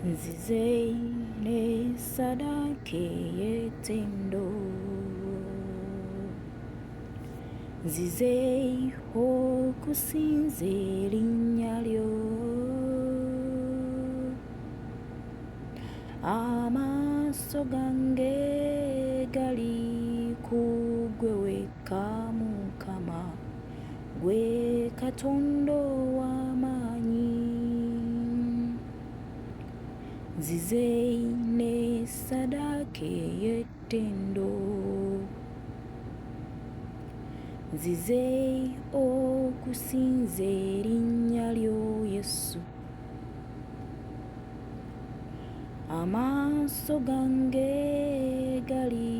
nzize ne sadake yetendo nzize okusinza erinnya lyo amaaso gange gali ku ggwe wekka Mukama gwe Katonda ow'amaanyi nzize ne sadake yetendo nzize okusinza erinnya lyo Yesu amaaso gange gali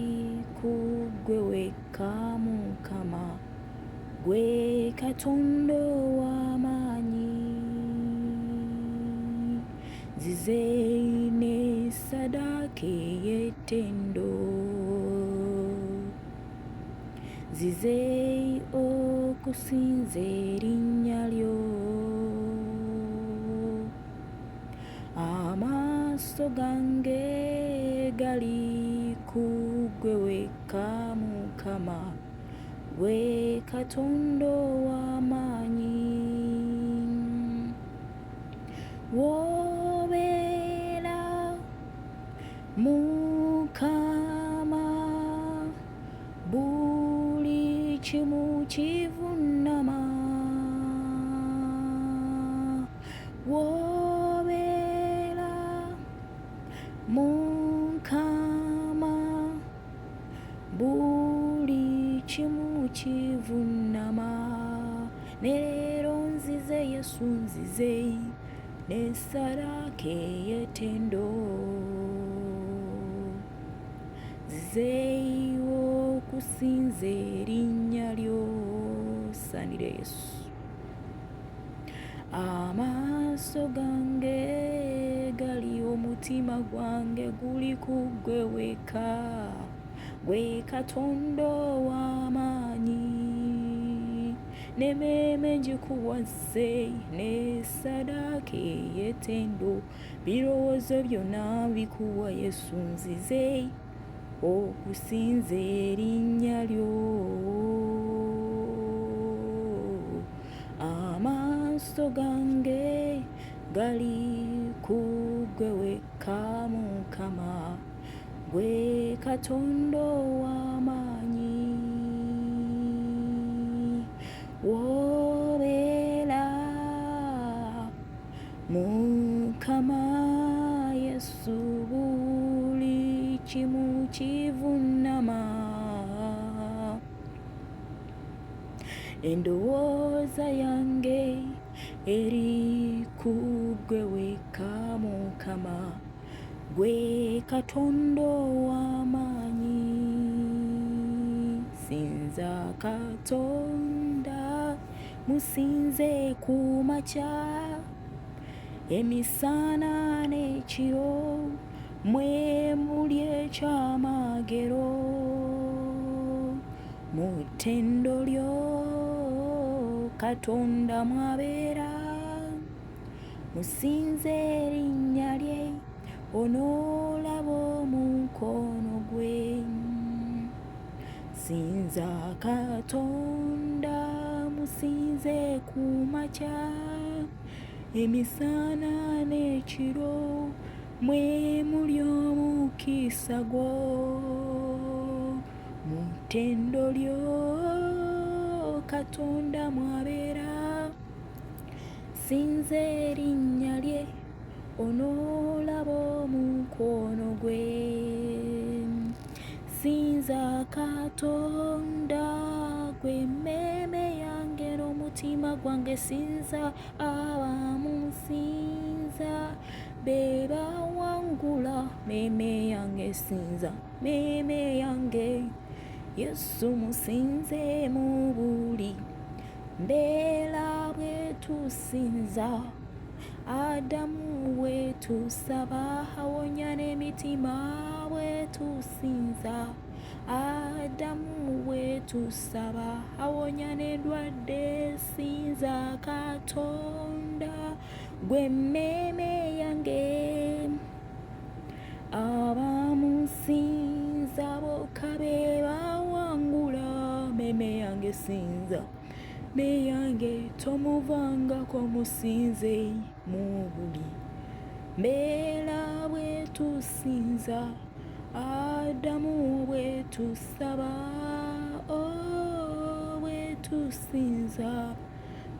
ku ggwe wekka Mukama gwe Katonda ow'amaanyi nzize ne sadake yetendo nzize okusinza erinnya lyo amaaso gange gali ku ggwe wekka Mukama gwe Katonda ow'amaanyi w'obeera Mukama buli kimu kivuunama w'obeera Mukama buli kimu kivuunama leero nzize Yesu nzize ne sadake yetendo nzize okusinza erinnya lyo sanire Yesu amaaso gange gali omutima gwange guli ku ggwe wekka gwe Katonda ow'amaanyi n'emmeeme ngikuwase ne sadake yetendo birowoozo byonna bikuwa Yesu nzize okusinza erinnya lyo amaaso gange gali ku ggwe wekka Mukama gwe Katonda ow'amaanyi w'obeera Mukama Yesu buli kimu kivuunama endowooza yange eri ku ggwe wekka Mukama gwe Katonda ow'amaanyi sinza Katonda musinze ku makya emisana n'ekiro mwe muli ekyamagero mu ttendo lyo Katonda mwabeera musinze erinnya lye onoolaba omukono gwe sinza Katonda musinze ku makya emisana n'ekiro mwe muli omukisa gwo mu ttendo lyo Katonda mwabeera sinze erinnya lye onoolaba omukono gwe sinza Katonda gwe emmeeme yange n'omutima gwange sinza abamusinza be bawangula mmeeme yange sinza mmeeme yange Yesu musinze mu buli mbeera bwe tusinza Adamu bwe tusaba awonya n'emitima bwe tusinza Adamu bwe tusaba awonya n'endwadde sinza Katonda gwe emmeeme yange musinza meyange tomuvangako musinze mu buli mbeera bwe tusinza Adamu bwe tusaba bwe tusinza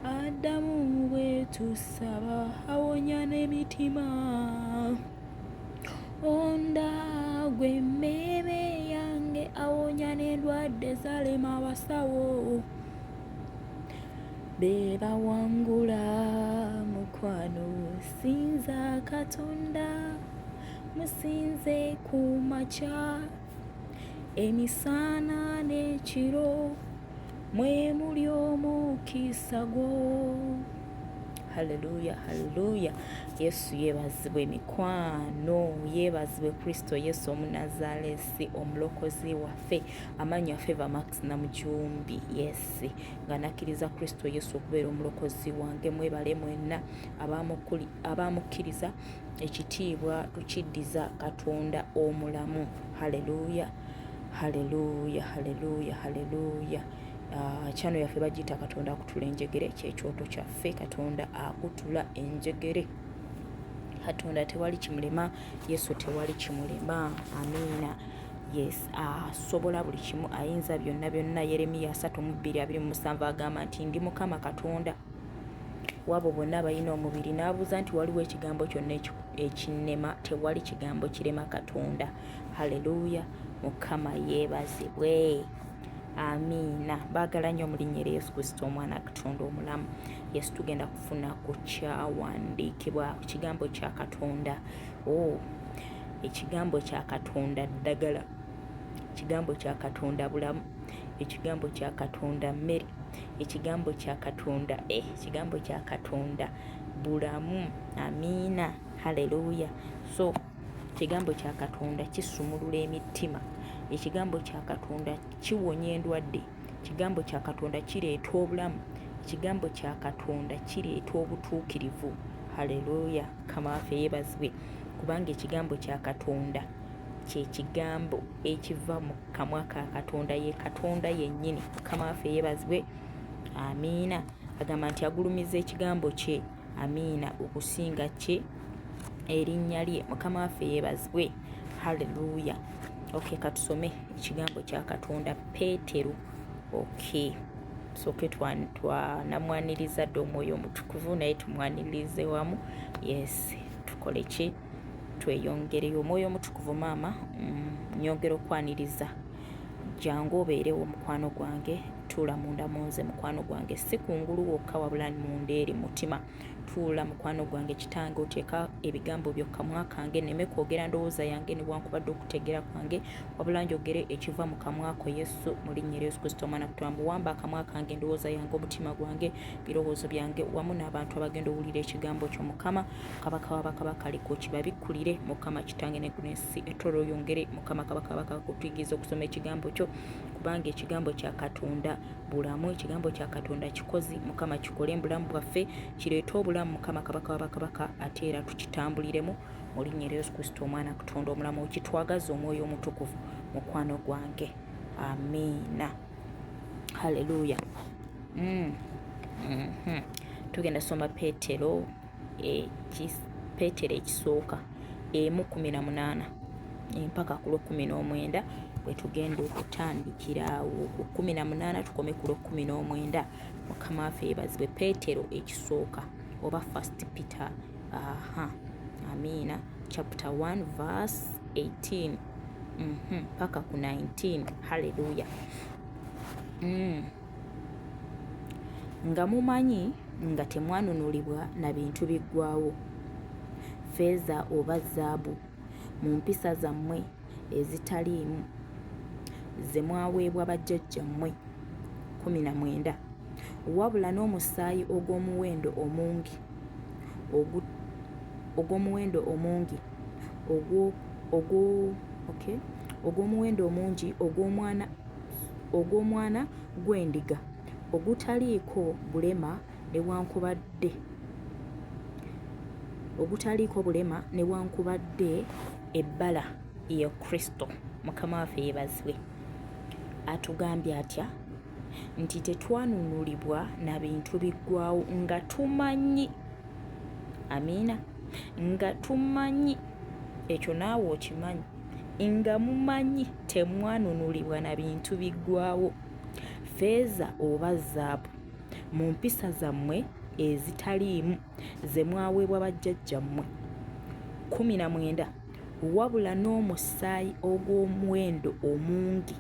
Adamu bwe tusaba awonya n'emitima onda gwe mmere yange awonya n'endwadde zalema abasawo bebawangula mukwano sinza Katonda musinze ku makya emisana n'ekiro mwe muli omukisa gwo. Haleluya, haleluya. Yesu yebazibwe mikwano, yebazibwe Kristo Yesu omunazalesi omulokozi waffe amanyi affe Max Namujumbi. Yes, nga nakiriza Kristo Yesu okubeera omulokozi wange. Mwebale mwenna abamukkiriza ekitiibwa tukiddiza Katonda omulamu. Haleluya, haleluya, haleluya, haleluya. Chano yaffe bagita Katonda akutula enjegere, kyekyoto kyaffe Katonda akutula enjegere. Katonda tewali kimulema, Yesu tewali kimulema. Amina. Yes, asobola buli kimu, ayinza byonna byonna. Yeremiya 3:27 agamba nti ndi Mukama Katonda wabo bonna balina omubiri. N'abuuza nti waliwo ekigambo kyonna ekinnema? Tewali kigambo kirema Katonda. Haleluya, Mukama yeebazibwe. Amina. Baagala nnyo mu linnya lya Yesu Kristo omwana Katonda omulamu. Yesu tugenda kufuna ku kyawandiikibwa kigambo kya Katonda. Ekigambo kya Katonda ddagala, ekigambo kya Katonda bulamu, ekigambo kya Katonda mmere, ekigambo kya Katonda ekigambo kya Katonda bulamu. Amiina. Haleluya. So ekigambo kya Katonda kisumulula emitima, ekigambo kya Katonda kiwonya endwadde, ekigambo kya Katonda kireeta obulamu, ekigambo kya Katonda kireeta obutuukirivu. Haleluya. Mukama waffe yeebazibwe, kubanga ekigambo kya Katonda kye kigambo ekiva mu kamwa ka Katonda, ye Katonda yennyini. Mukama waffe yeebazibwe. Amiina. Agamba nti agulumiza ekigambo kye, amiina, okusinga kye erinnya lye. Mukama waffe yeebazibwe. Haleluya. Okay, katusome ekigambo kya Katonda. Peetero. Okay, soke twanamwaniriza dde Omwoyo Omutukuvu, naye tumwanirize wamu. Yes, tukole ki? Tweyongereyo. Omwoyo Omutukuvu maama, nyongera okwaniriza. Jangu obeerewo mukwano gwange, tuula munda munze mukwano gwange, si kungulu wokka wabula munda eri mutima. Tuula mukwano gwange kitange, oteeka ebigambo byokka kamwa kange, nneme kwogera ndowooza yange newankubadde okutegeera kwange, wabula njogere ekiva mu kamwa ko Yesu, mu linnya lya Yesu Kristo omwana Katonda. Wamba akamwa kange, ndowooza yange, omutima gwange, birowoozo byange, wamu n'abantu abagenda owulira ekigambo kyo. Mukama Kabaka w'abakabaka aliko kibabikkulire. Mukama kitange n'eggulu n'ensi, ettolo yongere. Mukama Kabaka w'abakabaka otuyigirize okusoma ekigambo kyo, kubanga ekigambo kya Katonda bulamu, ekigambo kya Katonda kikozi. Mukama kikole bulamu bwaffe, kireete obulamu. Mukama Kabaka w'abakabaka ate era tukitambuliremu mu linnya lya Yesu Kristo omwana Katonda omulamu. Kitwagaza Omwoyo Omutukuvu mukwano gwange. Amiina. Haleluya. Tugenda soma Peetero ekisooka 1:18 mpaka ku 19 bwe tugenda okutandikira awo. Ku 18 tukome ku 19. Mukama waffe yeebazibwe. Peetero ekisooka oba First Peter. Amiina. Chapter 1 verse 18 mpaka ku 19. Haleluya. Nga mumanyi nga temwanunulibwa na bintu biggwaawo, feeza oba zaabu, mu mpisa zammwe ezitaliimu ze mwaweebwa bajjajjammwe. 19. Wabula n'omusaayi ogw'omuwendo omungi ogw'omuwendo omungi ogw'omwana gw'endiga, ogutaliiko bulema newankubadde ebbala ya Kristo. Mukama waffe yeebazibwe. Atugambye atya? nti tetwanunulibwa na bintu biggwaawo nga tumanyi, amiina, nga tumanyi, ekyo naawe okimanyi, nga mumanyi temwanunulibwa na bintu biggwaawo, feeza oba zaabu, mu mpisa zammwe ezitaliimu ze mwaweebwa bajjajjammwe. 19 wabula n'omusaayi ogw'omuwendo omungi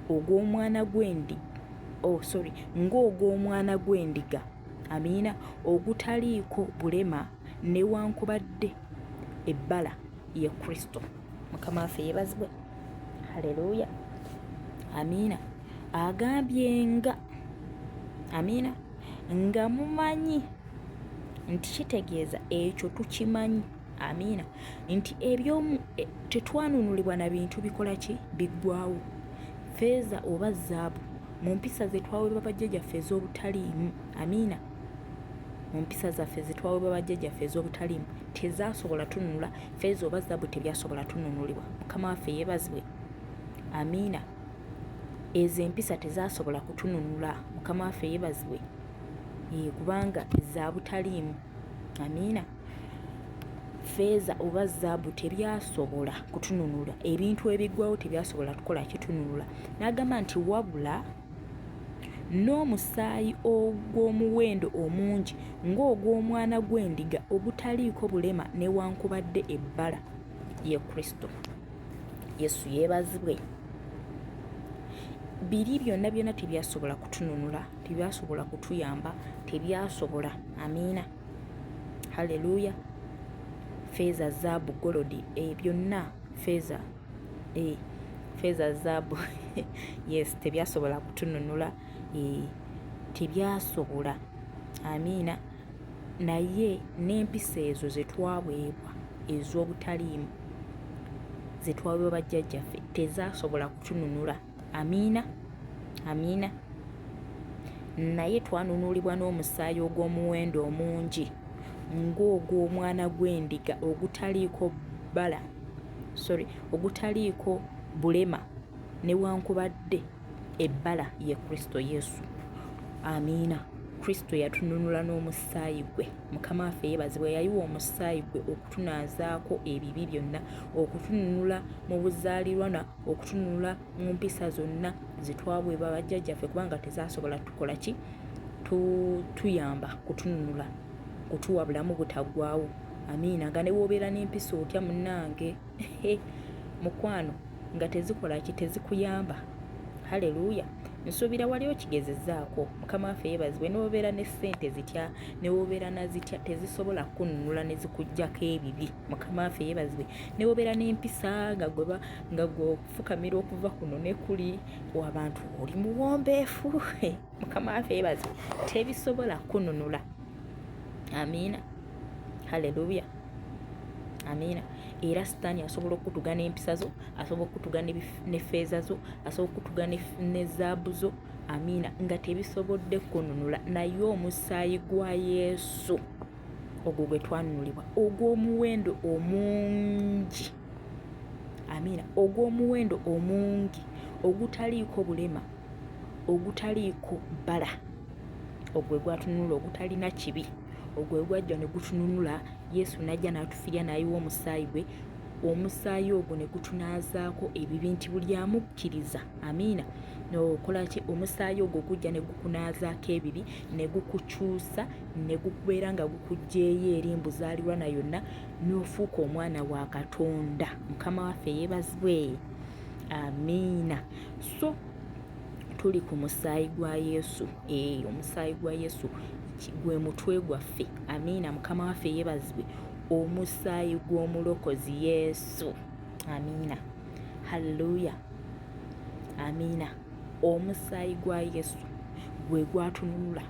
ogw'omwana ng'ogw'omwana gw'endiga, amiina, ogutaliiko bulema newankubadde ebbala ye Kristo. Mukama waffe yeebazibwe. Haleluya, amiina. Agambye nga, amiina, nga mumanyi, nti kitegeeza ekyo tukimanyi, amiina, nti tetwanunulibwa na bintu bikola ki, biggwaawo, feeza oba zaabu, mu mpisa ze twaweebwa bajjajjaffe ez'obutaliimu, amiina, mu mpisa zaffe ze twaweebwa bajjajjaffe ez'obutaliimu tezaasobola tununula, feeza oba zaabu tebyasobola tununulibwa. Mukama waffe yeebazibwe, amiina. Ezo empisa tezaasobola kutununula. Mukama waffe yeebazibwe, kubanga za butaliimu, amiina. Feeza oba zaabu tebyasobola kutununula, ebintu ebiggwawo tebyasobola kukola kitununula. N'agamba nti wabula n'omusaayi ogw'omuwendo omungi ng'ogw'omwana gw'endiga ogutaliiko bulema newankubadde ebbala ye Kristo. Yesu yeebazibwe. Biri byonna byonna tebyasobola kutununula, tebyasobola kutuyamba, tebyasobola, amiina. Haleluya. Feeza, zaabu, golodi, byonna feeza, zaabu yes, tebyasobola kutununula, tebyasobola, amiina. Naye n'empisa ezo ze twaweebwa ez'obutaliimu, ze twaweebwa bajjajjaffe tezaasobola kutununula, amiina, amiina. Naye twanunulibwa n'omusaayi ogw'omuwendo omungi ng'ogw'omwana gw'endiga ogutaliiko ogutaliiko bulema newankubadde ebbala ye Kristo Yesu, amiina. Kristo yatununula n'omusaayi gwe. Mukama waffe yeebazibwe. Yayiwa omusaayi gwe okutunaazaako ebibi byonna, okutununula mu buzaaliranwa, okutununula mu mpisa zonna ze twaweebwa bajjajjaffe, kubanga tezaasobola tukola ki, tuyamba kutununula, kutuwa bulamu butaggwaawo, amiina. Nga ne woobeera n'empisa otya munnange mukwano nga tezikola ki, tezikuyamba. Haleluya. Nsuubira wali okigezezzaako. Mukama waffe yeebazibwe. Newobeera ne ssente zitya, newobeera nazitya, tezisobola kununula ne zikuggyako ebibi. Mukama waffe yeebazibwe. Newobeera n'empisa nga gwe okufukamira okuva kuno ne kuli, abantu oli muwombeefu. Mukama waffe yeebazibwe. Tebisobola kununula, amiina. Haleluya, amiina. Era sitaani asobola okutuga n'empisa zo, asobola okutuga ne feeza zo, asobola okutuga ne zaabu zo, amiina, nga tebisobodde kununula. Naye omusaayi gwa Yesu ogwo gwe twanunulibwa, ogw'omuwendo omungi, amiina, ogw'omuwendo omungi ogutaliiko bulema, ogutaliiko bbala, ogwe gwatununula, ogutalina kibi, ogwe gwajja ne gutununula. Yesu najja n'atufiirya n'ayiwa omusaayi gwe. Omusaayi ogwo ne gutunaazaako ebibi, nti buli amukkiriza, amiina, n'okola ki, omusaayi ogwo gujja ne gukunaazaako ebibi, ne gukukyusa, ne gukubeera nga gukuggyeeyo eri mbuzaalirwana yonna, n'ofuuka omwana wa Katonda. Mukama waffe yeebazibwe, amiina. So tuli ku musaayi gwa Yesu. Omusaayi gwa Yesu gwe mutwe gwaffe, amiina. Mukama waffe yeebazibwe. Omusaayi gw'omulokozi Yesu, amiina. Haleluya, amiina. Omusaayi gwa Yesu gwe gwatununula,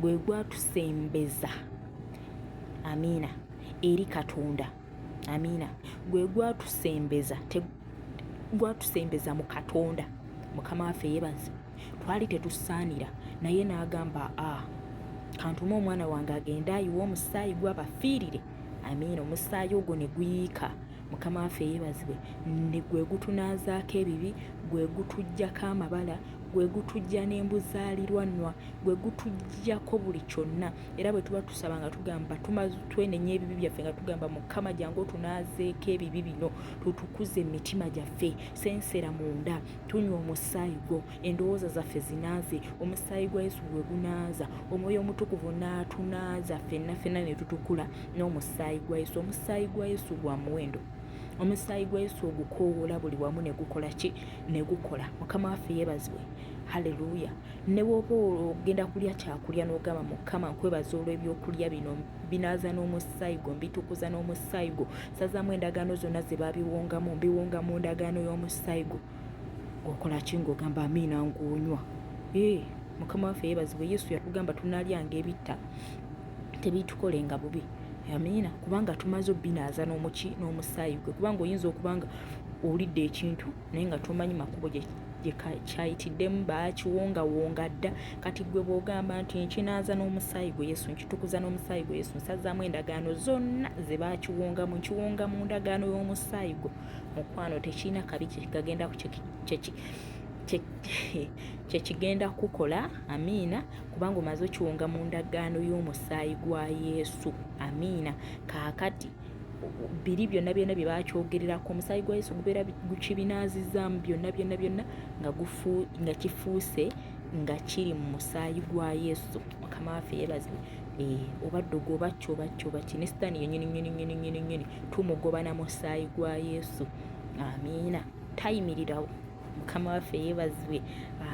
gwe gwatusembeza, amiina, eri Katonda, amiina. Gwe gwatusembeza mu Katonda. Mukama waffe yeebazibwe. Twali tetusaanira, naye n'agamba kantume omwana wange agende ayiwa omusaayi gw'abafiirire, amiina. Omusaayi ogwo ne guyiika. Mukama waffe yeebazibwe. Ne gwe gutunaazaako ebibi, gwe gutujjako amabala, gwe gutujja n'embuzaalirwannwa, gwe gutujjako buli kyonna. Era bwe tuba tusaba nga tugamba twenenya ebibi byaffe nga tugamba Mukama jangu otunaazeeko ebibi bino, tutukuze emitima gyaffe, sensera munda, tunywa omusaayi gwo, endowooza zaffe zinaaze, omusaayi gwa Yesu gwe gunaaza, omwoyo omutukuvu n'atunaaza ffenna ne tutukula n'omusaayi gwa Yesu. Omusaayi gwa Yesu gwa muwendo. Omusaayi gwa Yesu ogukoowoola buli wamu ne gukola ki? Ne gukola. Mukama waffe yeebazibwe. Haleluya. Ne bw'oba ogenda kulya kyakulya n'ogamba Mukama nkwebaza olw'ebyokulya bino binaaza n'omusaayi gwo, mbitukuza n'omusaayi gwo, sazaamu endagaano zonna ze baabiwongamu, mbiwonga mu ndagaano y'omusaayi gwo. Okola ki? Ng'ogamba amiina ng'onywa. Mukama waffe yeebazibwe. Yesu yatugamba tunaalyanga ebitta tebitukolenga bubi. Amiina. Kubanga tumaze obbinaaza n'omusaayi gwe. Kubanga oyinza okubanga olidde ekintu naye nga tomanyi makubo gye kyayitiddemu, baakiwongawonga dda. Kati gwe bw'ogamba nti nkinaaza n'omusaayi gwe Yesu, nkitukuza n'omusaayi gwe Yesu, nsazaamu endagaano zonna ze baakiwongamu, nkiwonga mu ndagaano y'omusaayi gwo. Mukwano tekirina kabi kikagenda kyekigenda kukola. Amiina. Kubanga omaze okiwonga mu ndagaano y'omusaayi gwa Yesu. Amiina. Kaakati biri byonna bye baakyogererako, omusaayi gwa Yesu gubeera gukibinaazizaamu byonna nga kifuuse nga kiri mu musaayi gwa Yesu. Mukama waffe yeebazibwe. Obadde ogoba ki ne Sitaani yennyini tumugoba na musaayi gwa Yesu. Amiina. Tayimirirawo. Mukama waffe yeebazibwe.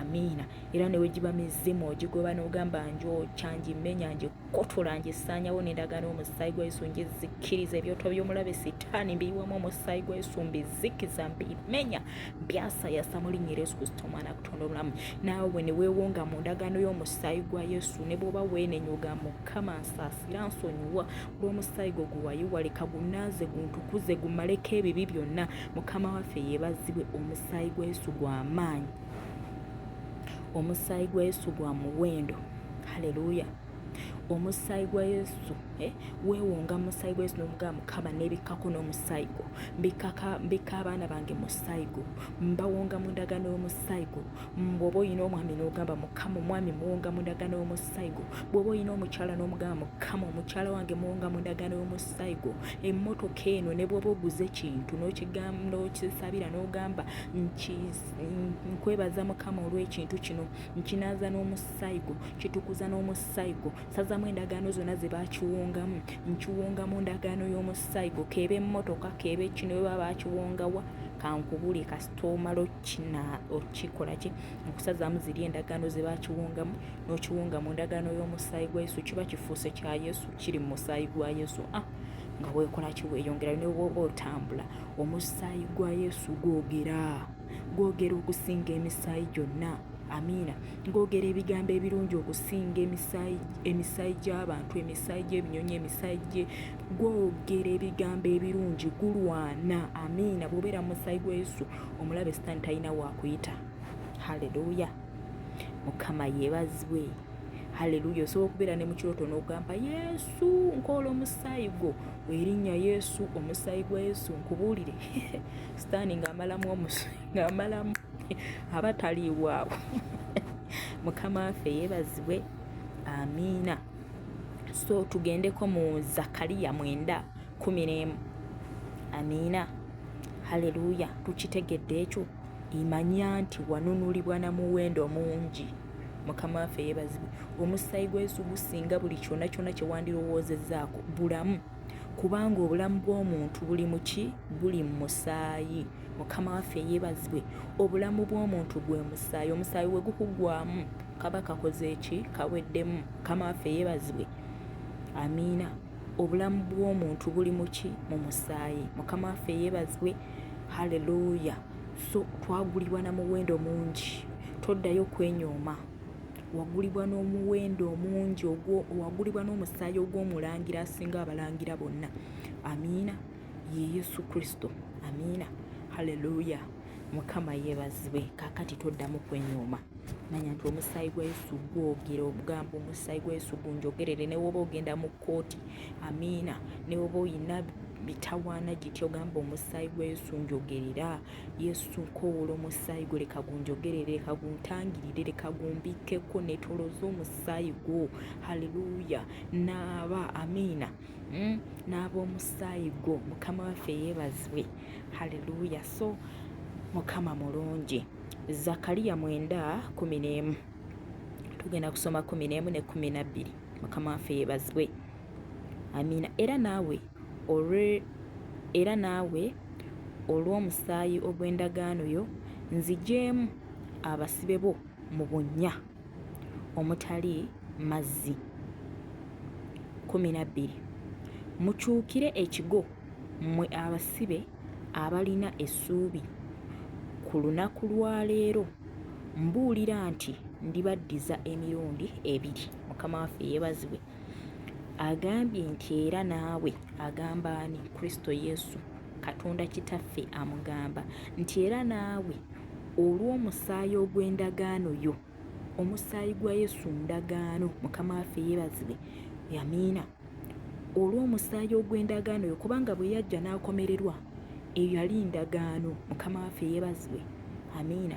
Amiina. Era ne wegiba mizimu ogigoba n'ogamba njokya, ngimenya, ngikotola, ngisaanyawo n'endagaano y'omusaayi gwa Yesu, ngizikkiriza ebyoto by'omulabe Sitaani mbiyiwamu omusaayi gwa Yesu, mbizikiza, mbimenya, mbyasayasa mu linnya Yesu Kristo Omwana Katonda omulamu. Naawe bwe ne weewonga mu ndagaano y'omusaayi gwa Yesu, ne bw'oba weenenya ogamba Mukama nsaasira, nsonyiwa olw'omusaayi gwo gwe wayiwa, leka gunaaze, guntukuze, gumaleko ebibi byonna. Mukama waffe yeebazibwe. Omusaayi gwa Yesu gwa maanyi. Omusaayi gwa Yesu gwa muwendo. Haleluya. Omusaayi gwa Yesu, weewonga omusaayi gwa Yesu n'omugamba Mukama n'ebikkako n'omusaayi gwo, mbikka abaana bange musaayi gwo, mbawonga mu ndagaano y'omusaayi gwo. Bw'oba olina omwami n'ogamba Mukama omwami muwonga mu ndagaano y'omusaayi gwo. Bw'oba olina omukyala n'omugamba Mukama omukyala wange muwonga mu ndagaano y'omusaayi gwo. Emmotoka eno ne bw'oba oguze ekintu n'okisabira n'ogamba nkwebaza Mukama olw'ekintu kino, nkinaaza n'omusaayi gwo, kitukuza n'omusaayi gwo, sazaamu endagaano zonna ze baakiwongamu, nkiwonga mu ndagaano y'omusaayi gwo. Keeba emmotoka, keeba kino bwe baba baakiwongawa, kankubuli kasita omala okikola ki? Okusazaamu ziri endagaano ze baakiwongamu, n'okiwonga mu ndagaano y'omusaayi gwa Yesu, kiba kifuuse kya Yesu, kiri mu musaayi gwa Yesu. Nga weekola ki? Weeyongera ne bw'oba otambula. Omusaayi gwa Yesu gwogera okusinga emisaayi gyonna. Amiina. Ng'ogera ebigambo ebirungi okusinga emisaayi gy'abantu, emisaayi gy'ebinyonyi, gwogera ebigambo ebirungi, gulwana. Amiina. Bw'obeera mu musaayi gwa Yesu, omulabe Sitaani talina waakuyita. Haleluya. Mukama yeebazibwe. Haleluya. Osobola okubeera ne mu kirooto n'ogamba Yesu nkoola omusaayi gwo, erinnya Yesu, omusaayi gwa Yesu nkubuulire. Sitaani ng'amalamu aba taliiwaawo. Mukama waffe yeebazibwe. Amiina. So tugendeko mu Zakariya 9:11. Amiina. Haleluya. Tukitegedde ekyo? Imanya nti wanunulibwa na muwendo mungi. Mukama waffe yeebazibwe. Omusaayi gwa Yesu gusinga buli kyonna kye wandirowoozezzaako. Bulamu. Kubanga obulamu bw'omuntu buli mu ki? Buli mu musaayi. Mukama waffe yeebazibwe. Obulamu bw'omuntu gwe musaayi. Omusaayi we gukugwamu kaba kakoze eki? Kaweddemu. Mukama waffe yeebazibwe. Amiina. Obulamu bw'omuntu buli mu ki? Mu musaayi. Mukama waffe yeebazibwe. Haleluya. So twagulibwa na muwendo mungi. Toddayo kwenyooma. Wagulibwa n'omuwendo omungi, wagulibwa n'omusaayi ogw'omulangira asinga abalangira bonna. Amiina. Ye Yesu Kristo. Amiina. Haleluya. Mukama yeebazibwe. Kaakati toddamu kwenyooma. Manya nti omusaayi gwa Yesu gwogera, obugamba omusaayi gwa Yesu gunjogerere ne woba ogenda mu kkooti. Amiina. Ne woba oyina mitawaana gitya ogamba omusaayi gwa Yesu njogerera, Yesu nkowoola omusaayi gwo leka gunjogerere, leka guntangirire, leka gumbikkeko, neetoloza omusaayi gwo. Haleluya. Naaba, amiina. Naaba omusaayi gwo. Mukama waffe yeebazibwe. Haleluya. So Mukama mulungi. Zakariya 9:11 tugenda kusoma 11 ne 12. Mukama waffe yeebazibwe. Amiina. Era naawe olw'omusaayi ogw'endagaano yo nzigyemu abasibe bo mu bunnya omutali mazzi. 12. Mukyukire ekigo mmwe abasibe abalina essuubi. Ku lunaku lwa leero mbuulira nti ndibaddiza emirundi 2. Mukama waffe yeebazibwe. Agambye nti era naawe, agamba ani? Kristo Yesu, Katonda kitaffe amugamba nti era naawe olw'omusaayi ogw'endagaano yo, omusaayi gwa Yesu ndagaano. Mukama waffe yeebazibwe. Amiina. Olw'omusaayi ogw'endagaano yo, kubanga bwe yajja n'akomererwa, eyo yali ndagaano. Mukama waffe yeebazibwe. Amiina.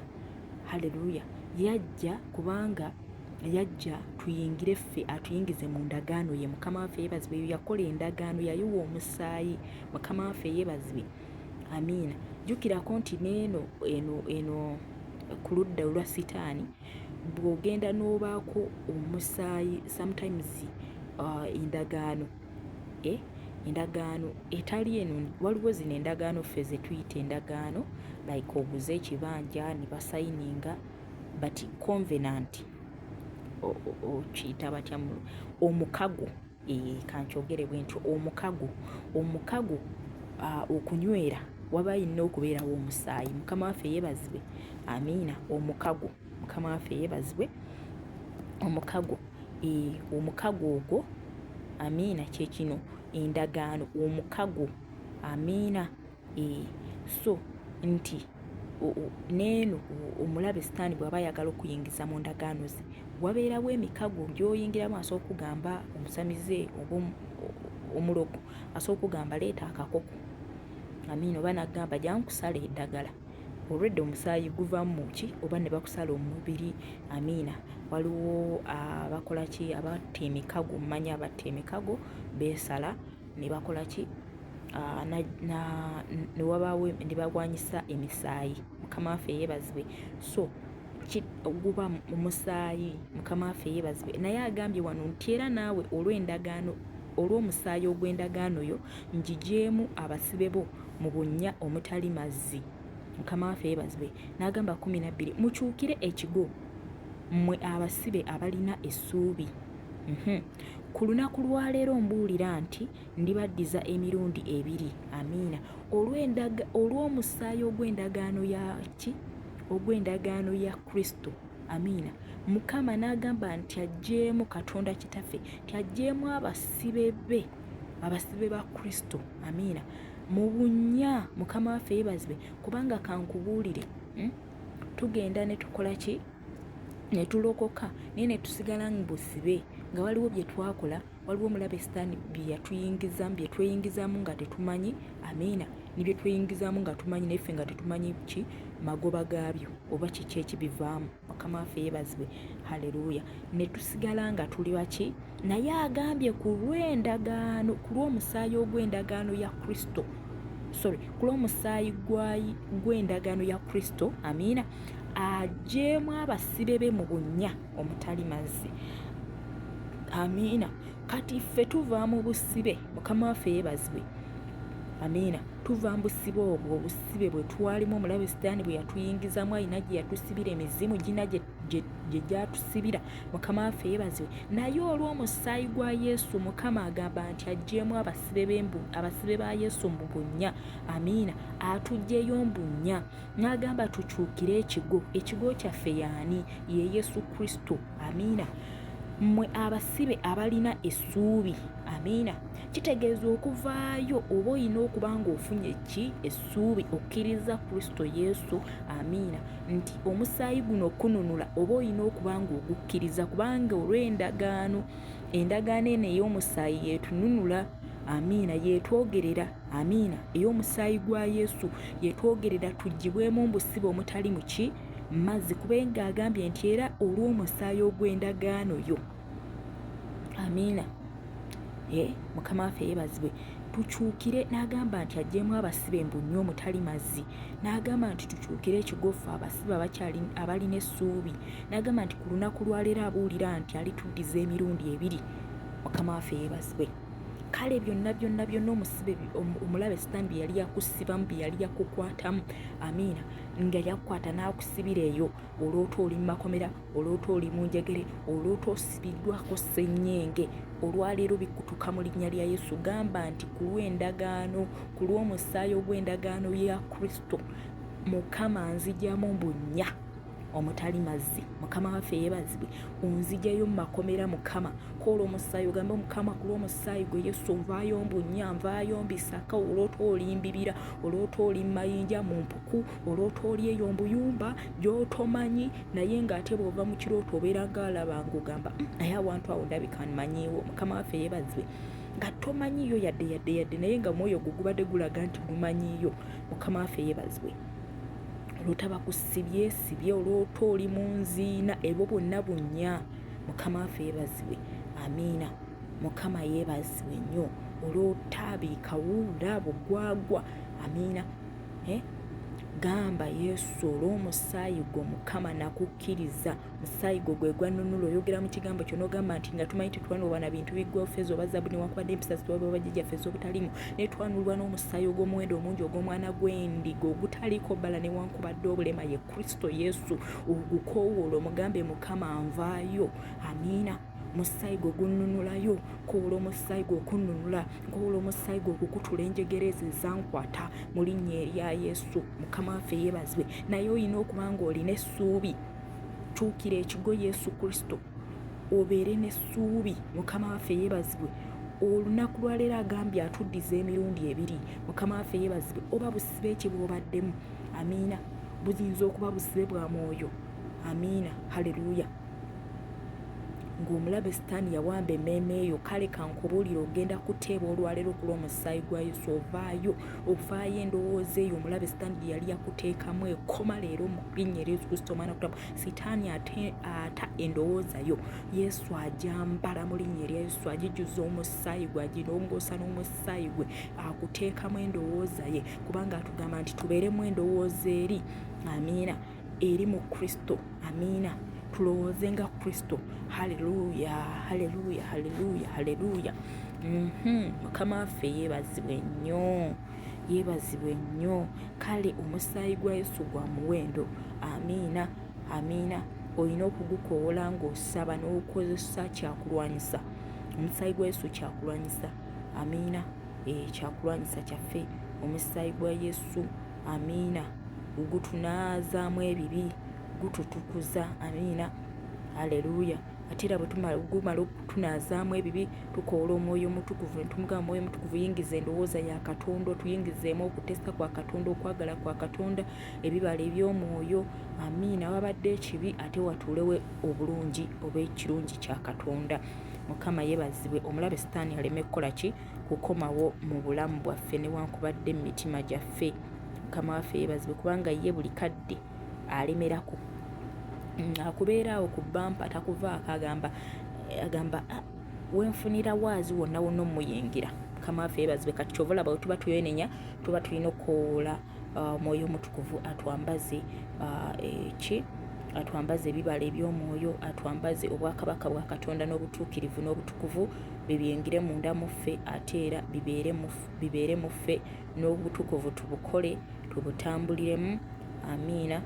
Haleluya. Yajja kubanga yajja tuyingire ffe, atuyingize mu ndagaano ye. Mukama waffe yeebazibwe. Eyo yakola endagaano, yayiwa omusaayi. Mukama waffe yeebazibwe. Amiina. Jjukirako nti eno ku ludda olwa sitaani bw'ogenda n'obaako omusaayi sometimes endagaano etali eno. Waliwo zino endagaano ffe ze tuyita endagaano like oguze ekibanja ne basayininga but covenant okiyita batya omukago. Kankyogere bwe ntyo, omukago okunywera waba yina okubeerawo omusaayi. Mukama waffe yeebazibwe. Amiina. Omukago. Mukama waffe yeebazibwe. Omukago ogwo, amiina, kye kino endagaano, omukago. Amiina. So nti neeno omulabe sitaani bw'aba ayagala okuyingiza mu ndagaano ze, wabeerawo emikago gy'oyingiramu. Asobola okugamba omusamize oba omulogo, asobola okugamba leeta akakoko. Amiina. Oba nagamba jangu kusala eddagala, olwedde omusaayi guvamu muki oba ne bakusala omubiri. Amiina. Waliwo abakola ki, abatta emikago. Mmanyi abatta emikago beesala ne bakola ki, ne wabaawo ne bagwanyisa emisaayi. Mukama waffe yeebazibwe. So guba omusaayi. Mukama waffe yeebazibwe. Naye agambye wano nti era naawe olw'omusaayi ogw'endagaano yo ngigyemu abasibe bo mu bunnya omutali mazzi. Mukama waffe yeebazibwe. N'agamba 12. Mukyukire ekigo mmwe abasibe abalina essuubi. Ku lunaku lwa leero mbuulira nti ndibaddiza emirundi 2. Amiina. Olw'omusaayi ogw'endagaano ogw'endagaano ya Kristo. Amiina. Mukama n'agamba nti aggyeemu, Katonda kitaffe nti aggyeemu abasibe be, abasibe ba Kristo. Amiina. Mu bunnya. Mukama waffe yeebazibwe. Kubanga kankubuulire, tugenda ne tukola ki, ne tulokoka naye ne tusigala mu busibe nga waliwo bye twakola, waliwo omulabe sitaani bye tweyingizamu nga tetumanyi. Amiina. Ne bye tweyingizamu nga tumanyi naye ffe nga tetumanyi ki magoba gaabyo oba kiki ekibivaamu. Mukama waffe yeebazibwe. Haleluya. Ne tusigala nga tuli waki, naye agambye ku lw'endagaano, ku lw'omusaayi ogw'endagaano ya Kristo, ku lw'omusaayi gw'endagaano ya Kristo. Amiina. Aggyeemu abasibe be mu bunnya omutali mazzi. Amiina. Kati ffe tuva mu busibe. Mukama waffe yeebazibwe. Amiina. Tuva mu busibe obwo, obusibe bwe twalimu omulabe sitaani bwe yatuyingizamu, alina gye yatusibira, emizimu gina gye gyatusibira. Mukama waffe yeebazibwe. Naye olw'omusaayi gwa Yesu, Mukama agamba nti aggyeemu abasibe ba Yesu mu bunnya. Amiina. Atuggyeyo mu bunnya. N'agamba tukyukire ekigo. Ekigo kyaffe y'ani? Ye Yesu Kristo. Amiina. Mmwe abasibe abalina essuubi. Amiina. Kitegeeza okuvaayo oba olina okuba ng'ofunye ki? Essuubi, okkiriza Kristo Yesu. Amiina. Nti omusaayi guno kununula oba olina okuba ng'ogukkiriza, kubanga olw'endagaano, endagaano eno ey'omusaayi yeetununula. amiina, yetwogerera, amiina, ey'omusaayi gwa Yesu yetwogerera tugibwemu mbusibe omutali muki mazzi, kubenga agambye nti era olw'omusaayi ogw'endagaano yo, amiina, mukama waffe yeebazibwe, tukyukire. N'agamba nti ajjemu abasibe mbu nnyo omutali mazzi, n'agamba nti tukyukire ekigofu abasibe abalina essuubi, n'agamba nti ku lunaku lwaleero abuulira nti alituddiza emirundi 2. mukama waffe yeebazibwe. Kale byonna omusibe omulabe Sitaani bye yali yakusibamu, bye yali yakukwatamu, amiina, nga yakukwata n'akusibira eyo, olwota oli mu makomera, olwota oli mu njegere, olwota osibiddwako ssenyenge, olwaleero bikutuka mu linnya lya Yesu. Gamba nti ku lw'endagaano, ku lw'omusaayi ogw'endagaano ya Kristo, Mukama nzigyamu mbunya omutali mazzi. Mukama waffe yeebazibwe. Onzigyayo mu makomera, Mukama kola omusaayi, ogambe Mukama ku lw'omusaayi gwe Yesu nvaayo mbunya, nvaayo mbisaka, olwota oli mbibira, olwota oli mayinja mu mpuku, olwota oli eyo mbuyumba gy'otomanyi, naye ng'ate bw'ova mu kirooto obeera ng'alaba ng'ogamba naye awantu awo ndabika mmanyiiwo. Mukama waffe yeebazibwe. Nga tomanyiiyo yadde naye nga mwoyo gwo gubadde gulaga nti gumanyiiyo. Mukama waffe yeebazibwe. Olwotaba kusibye, olwota oli mu nziina, ebyo bwonna bunnya. Mukama waffe yeebazibwe. Amiina. Mukama yeebazibwe nnyo. Olwota bikawuula bugwagwa, amiina. Gamba Yesu olw'omusaayi gwo Mukama nakukkiriza. Musaayi gwo gwe gwanunula. Oyogera mu kigambo kyo n'ogamba nti nga tumanyi tetwanulwa na bintu biggwa ffeeza oba zaabu newankubadde empisa zitwalibwa bajjajjaffe ez'obutalimu, naye twanulwa n'omusaayi ogw'omuwendo omungi ogw'omwana gw'endiga ogutaliko bbala newankubadde obulema, ye Kristo Yesu. Ogukoowoola omugambe Mukama nvaayo, amiina. Musaayi gwe gunnunulayo, koola omusaayi gwe okunnunula, koola omusaayi gwe okukutula enjegere ezo ezankwata mu linnya erya Yesu. Mukama waffe yeebazibwe. Naye olina okuba ng'olina essuubi. Kyukira ekigo Yesu Kristo obeere n'essuubi. Mukama waffe yeebazibwe. Olunaku lwaleero agambye atuddiza emirundi 2. Mukama waffe yeebazibwe. Oba busibe ki bw'obaddemu, amiina, buyinza okuba busibe bwa mwoyo, amiina, haleluya, ng'omulabe Sitaani yawamba emmeeme eyo. Kale kankubuulira ogenda kuteeba olwaleero ku lw'omusaayi gwa Yesu. Ovaayo endowooza eyo omulabe Sitaani gye yali yakuteekamu, ekoma leero mu linnya erya Yesu Kristo omwana kutamu. Sitaani ata endowooza yo Yesu ajambala mu linnya erya Yesu, agijjuza omusaayi gwe, agirongoosa n'omusaayi gwe, akuteekamu endowooza ye, kubanga atugamba nti tubeeremu endowooza eri, amiina, eri mu Kristo, amiina. Tulowooze nga Kristo. Haleluya, haleluya, haleluya, haleluya. Mukama waffe yeebazibwe nnyo, yeebazibwe nnyo. Kale omusaayi gwa Yesu gwa muwendo, amiina, amiina. Olina okugukoola ng'osaba n'okozesa kyakulwanyisa. Omusaayi gwa Yesu kyakulwanyisa, amiina. Kyakulwanyisa kyaffe omusaayi gwa Yesu, amiina. Gutunaazaamu ebibi, gututukuza, amiina, haleluya. Ate era bwe gumala okutunaazaamu ebibi, tukoola omwoyo omutukuvu ne tumugamba omwoyo omutukuvu yingiza endowooza ya Katonda, tuyingizeemu okutesa kwa Katonda, okwagala kwa Katonda, ebibala eby'omwoyo, amiina. Wabadde ekibi ate watuulewo obulungi oba ekirungi kya Katonda. Mukama yeebazibwe. Omulabe Sitaani aleme kukola ki? Kukomawo mu bulamu bwaffe newankubadde mu mitima gyaffe. Mukama waffe yeebazibwe, kubanga ye buli kadde alemerako. Akubeera awo ku bampa takuvaako, agamba wenfunira waazi wonna wonna omuyingira. Mukama waffe yeebazibwe. Kati kyova olaba bwe tuba tuyenenya, tuba tulina okukoola omwoyo omutukuvu atwambaze atwambaze ebibala eby'omwoyo, atwambaze obwakabaka bwa Katonda n'obutuukirivu n'obutukuvu bibiyingire munda mu ffe, ate era bibeere mu ffe, n'obutukuvu tubukole tubutambuliremu, amiina.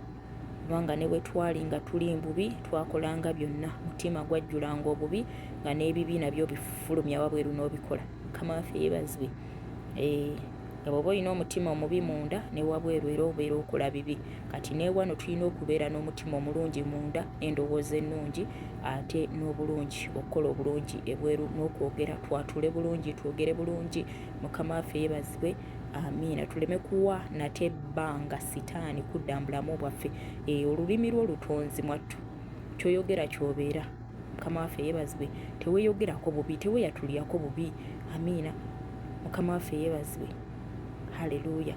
Kubanga ne bwe twali nga tuli mbubi twakolanga byonna, mutima gwajjulanga obubi, nga n'ebibi nabyo bifulumya wabweru n'obikola. Mukama waffe yeebazibwe. Nga bw'oba olina omutima omubi munda ne wabweru era obeera okola bibi. Kati ne wano tulina okubeera n'omutima omulungi munda, endowooza ennungi, ate n'obulungi, okukola obulungi ebweru, n'okwogera twatule bulungi, twogere bulungi. Mukama waffe yeebazibwe, amiina. Tuleme kuwa nate ebbanga Sitaani kudda mu bulamu bwaffe. Olulimi lwo lutonzi mwattu, kyoyogera kyobeera. Mukama waffe yeebazibwe. Teweeyogerako bubi, teweeyatulyako bubi, amiina. mukama waffe yeebazibwe. Haleluya.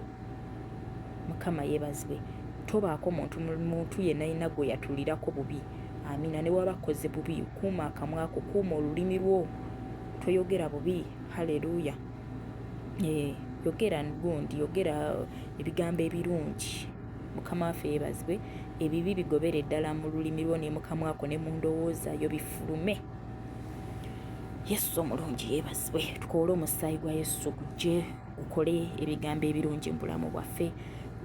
Mukama yeebazibwe. Tobaako muntu yenna yenna gwe yatulirako bubi. Amiina. Ne waba akoze bubi, kuuma akamwa ko, kuuma olulimi lwo, toyogera bubi. Haleluya. Yogera gundi, yogera ebigambo ebirungi. Mukama waffe yeebazibwe. Ebibi bigobere ddala mu lulimi lwo ne mu kamwa ko ne mu ndowooza yo bifulume. Yesu omulungi yeebazibwe. Tukole omusaayi gwa Yesu gujje gukole ebigambo ebirungi mu bulamu bwaffe,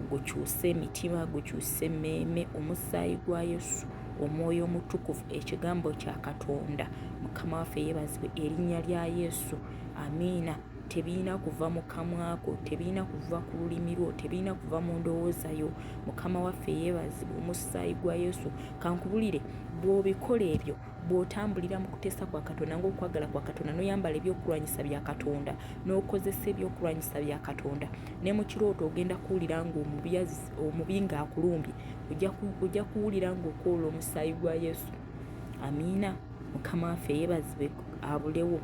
gukyuse emitima, gukyuse emmeeme. Omusaayi gwa Yesu, omwoyo omutukuvu, ekigambo kya Katonda. Mukama waffe yeebazibwe. Erinnya lya Yesu. Amiina. Tebiina kuva mu kamwako, tebiina kuva ku lulimi lwo, tebiina kuva mu ndowooza yo. Mukama waffe yeebazibwe. Omusaayi gwa Yesu. Kankubulire, bw'obikola ebyo, bw'otambulira mu kuteesa kwa Katonda ng'okwagala kwa Katonda, n'oyambala ebyokulwanyisa bya Katonda, n'okozesa ebyokulwanyisa bya Katonda, ne mu kirooto ogenda kuwulira ng'omubi ng'akulumbye, ojja kuwulira ng'okoola omusaayi gwa Yesu. Amiina. Mukama waffe yeebazibwe. Abulewo.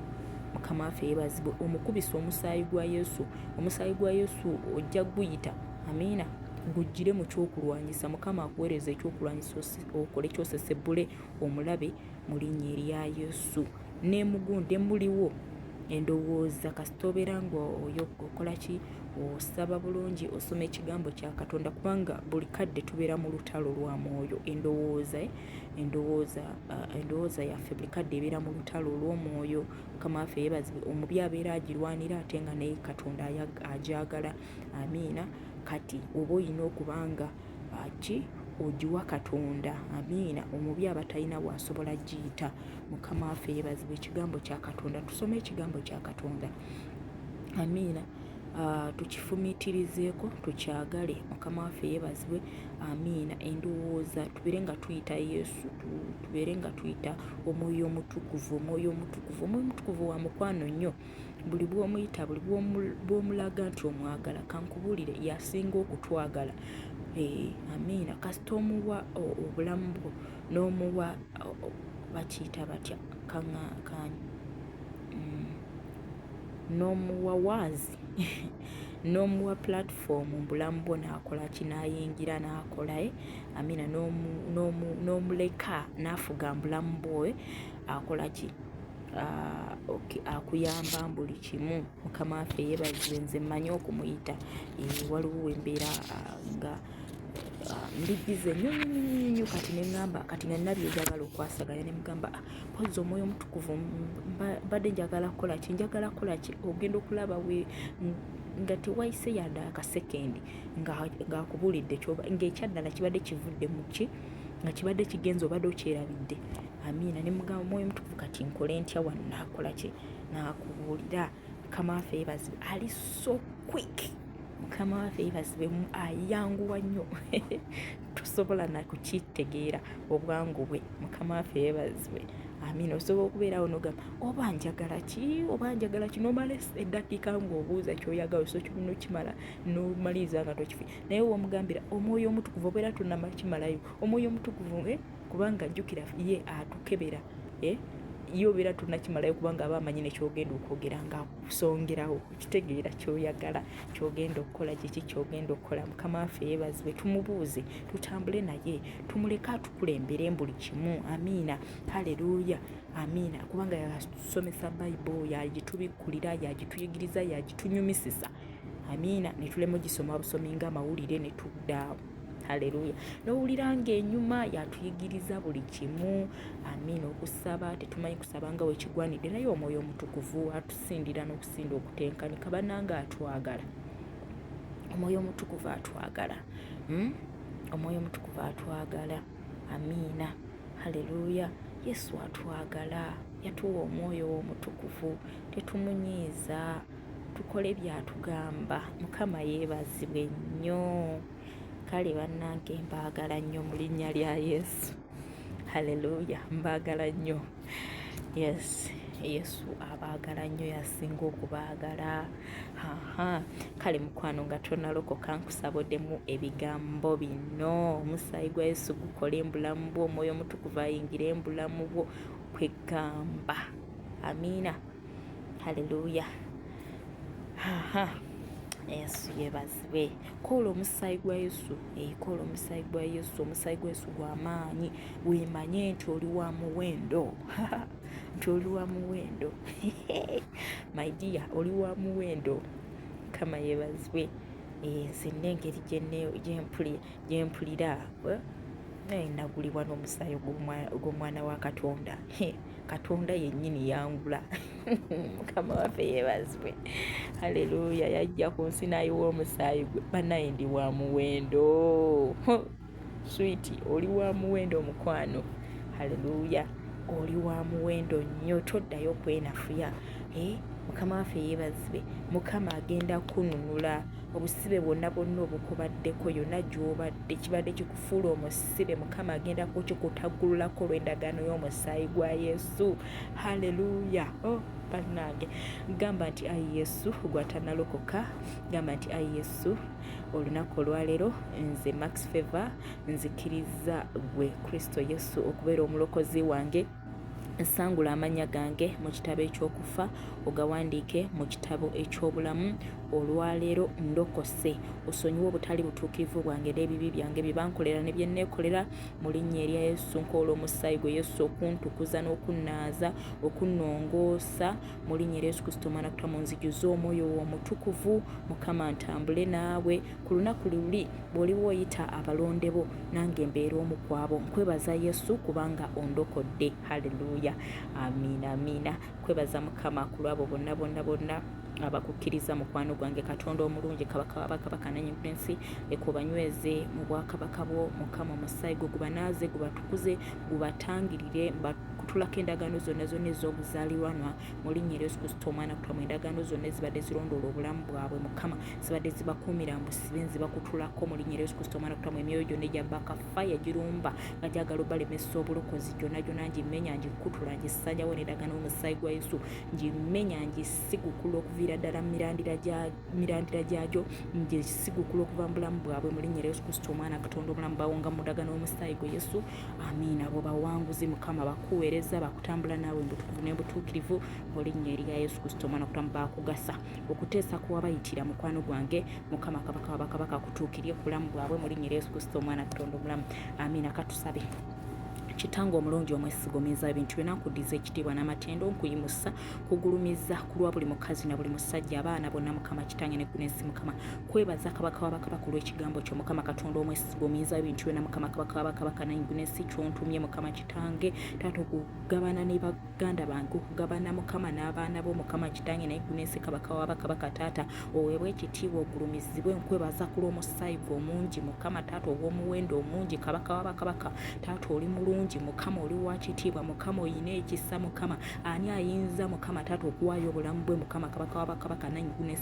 Mukama waffe yeebazibwe. Omukubisa omusaayi gwa Yesu. Omusaayi gwa Yesu ojja guyita. Amiina. Gujjire mu kyokulwanyisa. Mukama akuweereza ekyokulwanyisa okole kyosesebule omulabe mu linnya erya Yesu. Ne mugunde muliwo endowooza kasita obeera ng'okola ki, osaba bulungi, osoma ekigambo kya Katonda, kubanga buli kadde tubeera mu lutalo lwa mwoyo. Endowooza yaffe buli kadde ebeera mu lutalo olw'omwoyo. Mukama waffe yeebazibwe. Omubi abeera agirwanira ate nga naye Katonda agyagala. Amiina. Kati oba olina okubanga ogiwa Katonda. Amiina. Omubi aba talina bw'asobola giyita. Mukama waffe yeebazibwe. Ekigambo kya Katonda, tusome ekigambo kya Katonda. Amiina. Tukifumiitirizeeko, tukyagale. Mukama waffe yeebazibwe. Amiina. Endowooza tubeere nga tuyita Yesu, tubeere nga tuyita omwoyo omutukuvu. Omwoyo omutukuvu, omwoyo omutukuvu wa mukwano nnyo. Buli bw'omuyita, buli bw'omulaga nti omwagala, kankubulire yasinga okutwagala. Amiina. Kasita omuwa obulamu bwo, n'omuwa bakiyita batya, n'omuwa waazi n'omuwa platform mu bulamu bwo, n'akola ki, n'ayingira n'akolaye. Amiina. N'omuleka n'afuga mu bulamu bwowe, akola ki, akuyamba buli kimu. Mukama waffe yeebazibwe. Nze mmanyi okumuyita. Waliwo wembeera nga ndi bize nnyo kati neŋŋamba, kati nga nina byenjagala okwasaganya, ne mugamba mpozzi omwoyo omutukuvu mbadde njagala kukola ki, njagala kukola ki. Ogenda okulaba nga tewayise yadde akasekendi ng'akubulidde ng'ekyaddala kibadde kivudde mu ki, nga kibadde kigenze, obadde okyerabidde. Amiina. Ne mugamba omwoyo omutukuvu, kati nkole ntya wano, n'akola ki, n'akubuulira. Mukama waffe yeebazibwe. Ali so quick. Mukama waffe yeebazibwe. Ayanguwa nnyo. Tosobola na kukitegeera obwangu bwe. Mukama waffe yeebazibwe. Amiina. Osobola okubeerawo n'ogamba oba njagala ki, oba njagala ki, n'omala eddakiika ng'obuuza ky'oyagala, so kino kimala n'omaliriza nga tokifi. Naye w'omugambira omwoyo omutukuvu, obeera tonnamala kimalayo. Omwoyo omutukuvu kubanga jjukira ye atukebera. Ye obeera tonnakimalayo kubanga aba amanyi nekyogenda okwogera ng'akusongerawo, kitegeera ky'oyagala, ky'ogenda okukola, kiki ky'ogenda okukola. Mukama waffe yeebazibwe. Tumubuuze, tutambule naye, tumuleke atukulembere buli kimu. Amiina. Haleluya. Amiina. Kubanga yatusomesa Bayibuli, yagitubikkulira, yagituyigiriza, yagitunyumisisa. Amiina. Ne tulema ogisoma busomi ng'amawulire ne tuddaawo. Haleluya. N'owulira ng'enyuma yatuyigiriza buli kimu. Amiina. Okusaba, tetumanyi kusaba nga wekigwanidde, naye omwoyo omutukuvu atusindira n'okusinda okutenkanika. Bannange atwagala. Omwoyo omutukuvu atwagala. Omwoyo omutukuvu atwagala. Amiina. Haleluya. Yesu atwagala. Yatuwa omwoyo omutukuvu. Tetumunyiiza. Tukole byatugamba. Mukama yeebazibwe nnyo. Kale bannange, mbaagala nnyo mu linnya lya Yesu. Haleluya. Mbaagala nnyo. Yes. Yesu abaagala nnyo, yasinga okubaagala. Kale mukwano, nga tonnalokoka, nkusaboddemu ebigambo bino. Omusaayi gwa Yesu gukole embulamu bwo, omwoyo omutukuvu ayingire embulamu bwo, kwegamba. Amiina. Haleluya. Yesu yebazibwe. Kola omusaayi gwa Yesu. Kola omusaayi gwa Yesu. Omusaayi gwa Yesu gwa maanyi. Weemanye nti oli wa muwendo. Nti oli wa muwendo. My dear, oli wa muwendo. Kama yebazibwe. Nze n'engeri gyempulira nagulibwa n'omusaayi gw'omwana wa Katonda. Katonda yennyini yangula. Mukama waffe yeebazibwe. Haleluya. Yajja ku nsi n'ayiwa omusaayi gwe. Bannaye ndi wa muwendo. Sweeti, oli wa muwendo mukwano. Haleluya. Oli wa muwendo nnyo, toddayo kwenafuya. Mukama waffe yeebazibwe. Mukama agenda kununula obusibe bwonna obukubaddeko, yonna gy'obadde kibadde kikufuula omusibe. Mukama agenda kukikutaggululako olw'endagaano y'omusaayi gwa Yesu. Haleluya. Bannange, gamba nti ayi Yesu gw'atannalokoka. Gamba nti ayi Yesu, olunaku olwaleero nze Max Favor nzikiriza gwe Kristo Yesu okubeera omulokozi wange. Nsangula amannya gange mu kitabo eky'okufa, ogawandiike mu kitabo eky'obulamu. Olwaleero ndokose, osonyiwe obutali butuukirivu bwange n'ebibi byange bye bankolera ne bye neekolera. Mu linnya erya Yesu nkoola omusaayi gwe Yesu okuntukuza n'okunnaaza, okunnongoosa. Mu linnya erya Yesu Kristo Omwana Katonda, munzijuze omwoyo wo omutukuvu. Mukama ntambule naawe ku lunaku luli bw'oliba oyita abalonde bo, nange mbeera omu ku abo. Nkwebaza Yesu kubanga ondokodde. Haleluya. Amiina, amiina. Kwebaza Mukama ku lwabo bonna abakukkiriza mukwano gwange. Katonda omulungi, kabaka w'abakabaka nannyini ensi, leka obanyweze mu bwakabaka bwo. Mukama omusaayi gwo gubanaaze, gubatukuze, gubatangirire, kutulako endagaano zonna ez'obuzaalirwanwa mu linnya erya Yesu Kristo Omwana Katonda. Endagaano zonna ezibadde zirondoola obulamu bwabwe, Mukama zibadde zibakuumira mbusibe, nzibakutulako mu linnya erya Yesu Kristo Omwana Katonda. Emyoyo gyonna egya bakafaya girumba nga gyagala obalemesa obulokozi, gyonna ngimenya, ngikutula, ngisanyawo n'endagaano y'omusaayi gwa Yesu. Ngimenya, ngisigukula okuviira ddala mirandira gyagyo, ngisigukula okuva mu bulamu bwabwe mu linnya erya Yesu Kristo Omwana Katonda. Obulamu bawonga mu ndagaano y'omusaayi gwa Yesu. Amiina. Abo bawanguzi Mukama bakuweereza, bakutambula naawe mbutukuvu n'ebutuukirivu mu linnya erya Yesu Kristo Omwana Katonda. Bakugasa okuteesa kuwabayitira mukwano gwange. Mukama kabaka w'abakabaka akutuukirye ku bulamu bwabwe mu linnya erya Yesu Kristo Omwana Katonda omulamu. Amiina. Katusabe. Kitange omulungi omwesigomeza, ebintu byonna nkuddiza ekitiibwa n'amatendo, nkuyimusa kugulumiza ku lwa buli mukazi na buli musajja, abaana bonna Mukama Kitange ne gunensi. Mukama kwebaza kabaka w'abakabaka olw'ekigambo kyo. Mukama Katonda omwesigomeza, ebintu byonna Mukama kabaka w'abakabaka ne gunensi kyontumye. Mukama Kitange Taata, okugabana ne baganda bange, okugabana Mukama n'abaana bo Mukama Kitange ne gunensi. Kabaka w'abakabaka Taata oweebwe ekitiibwa, ogulumizibwe. Nkwebaza ku lw'omusaayi gwe omungi Mukama Taata, ogw'omuwendo omungi. Kabaka w'abakabaka Taata oli mulungi Mukama, oli wa kitiibwa Mukama, oyina ekisa Mukama. Ani ayinza Mukama Taata okuwaayo obulamu bwe Mukama kabaka w'abakabaka nannyini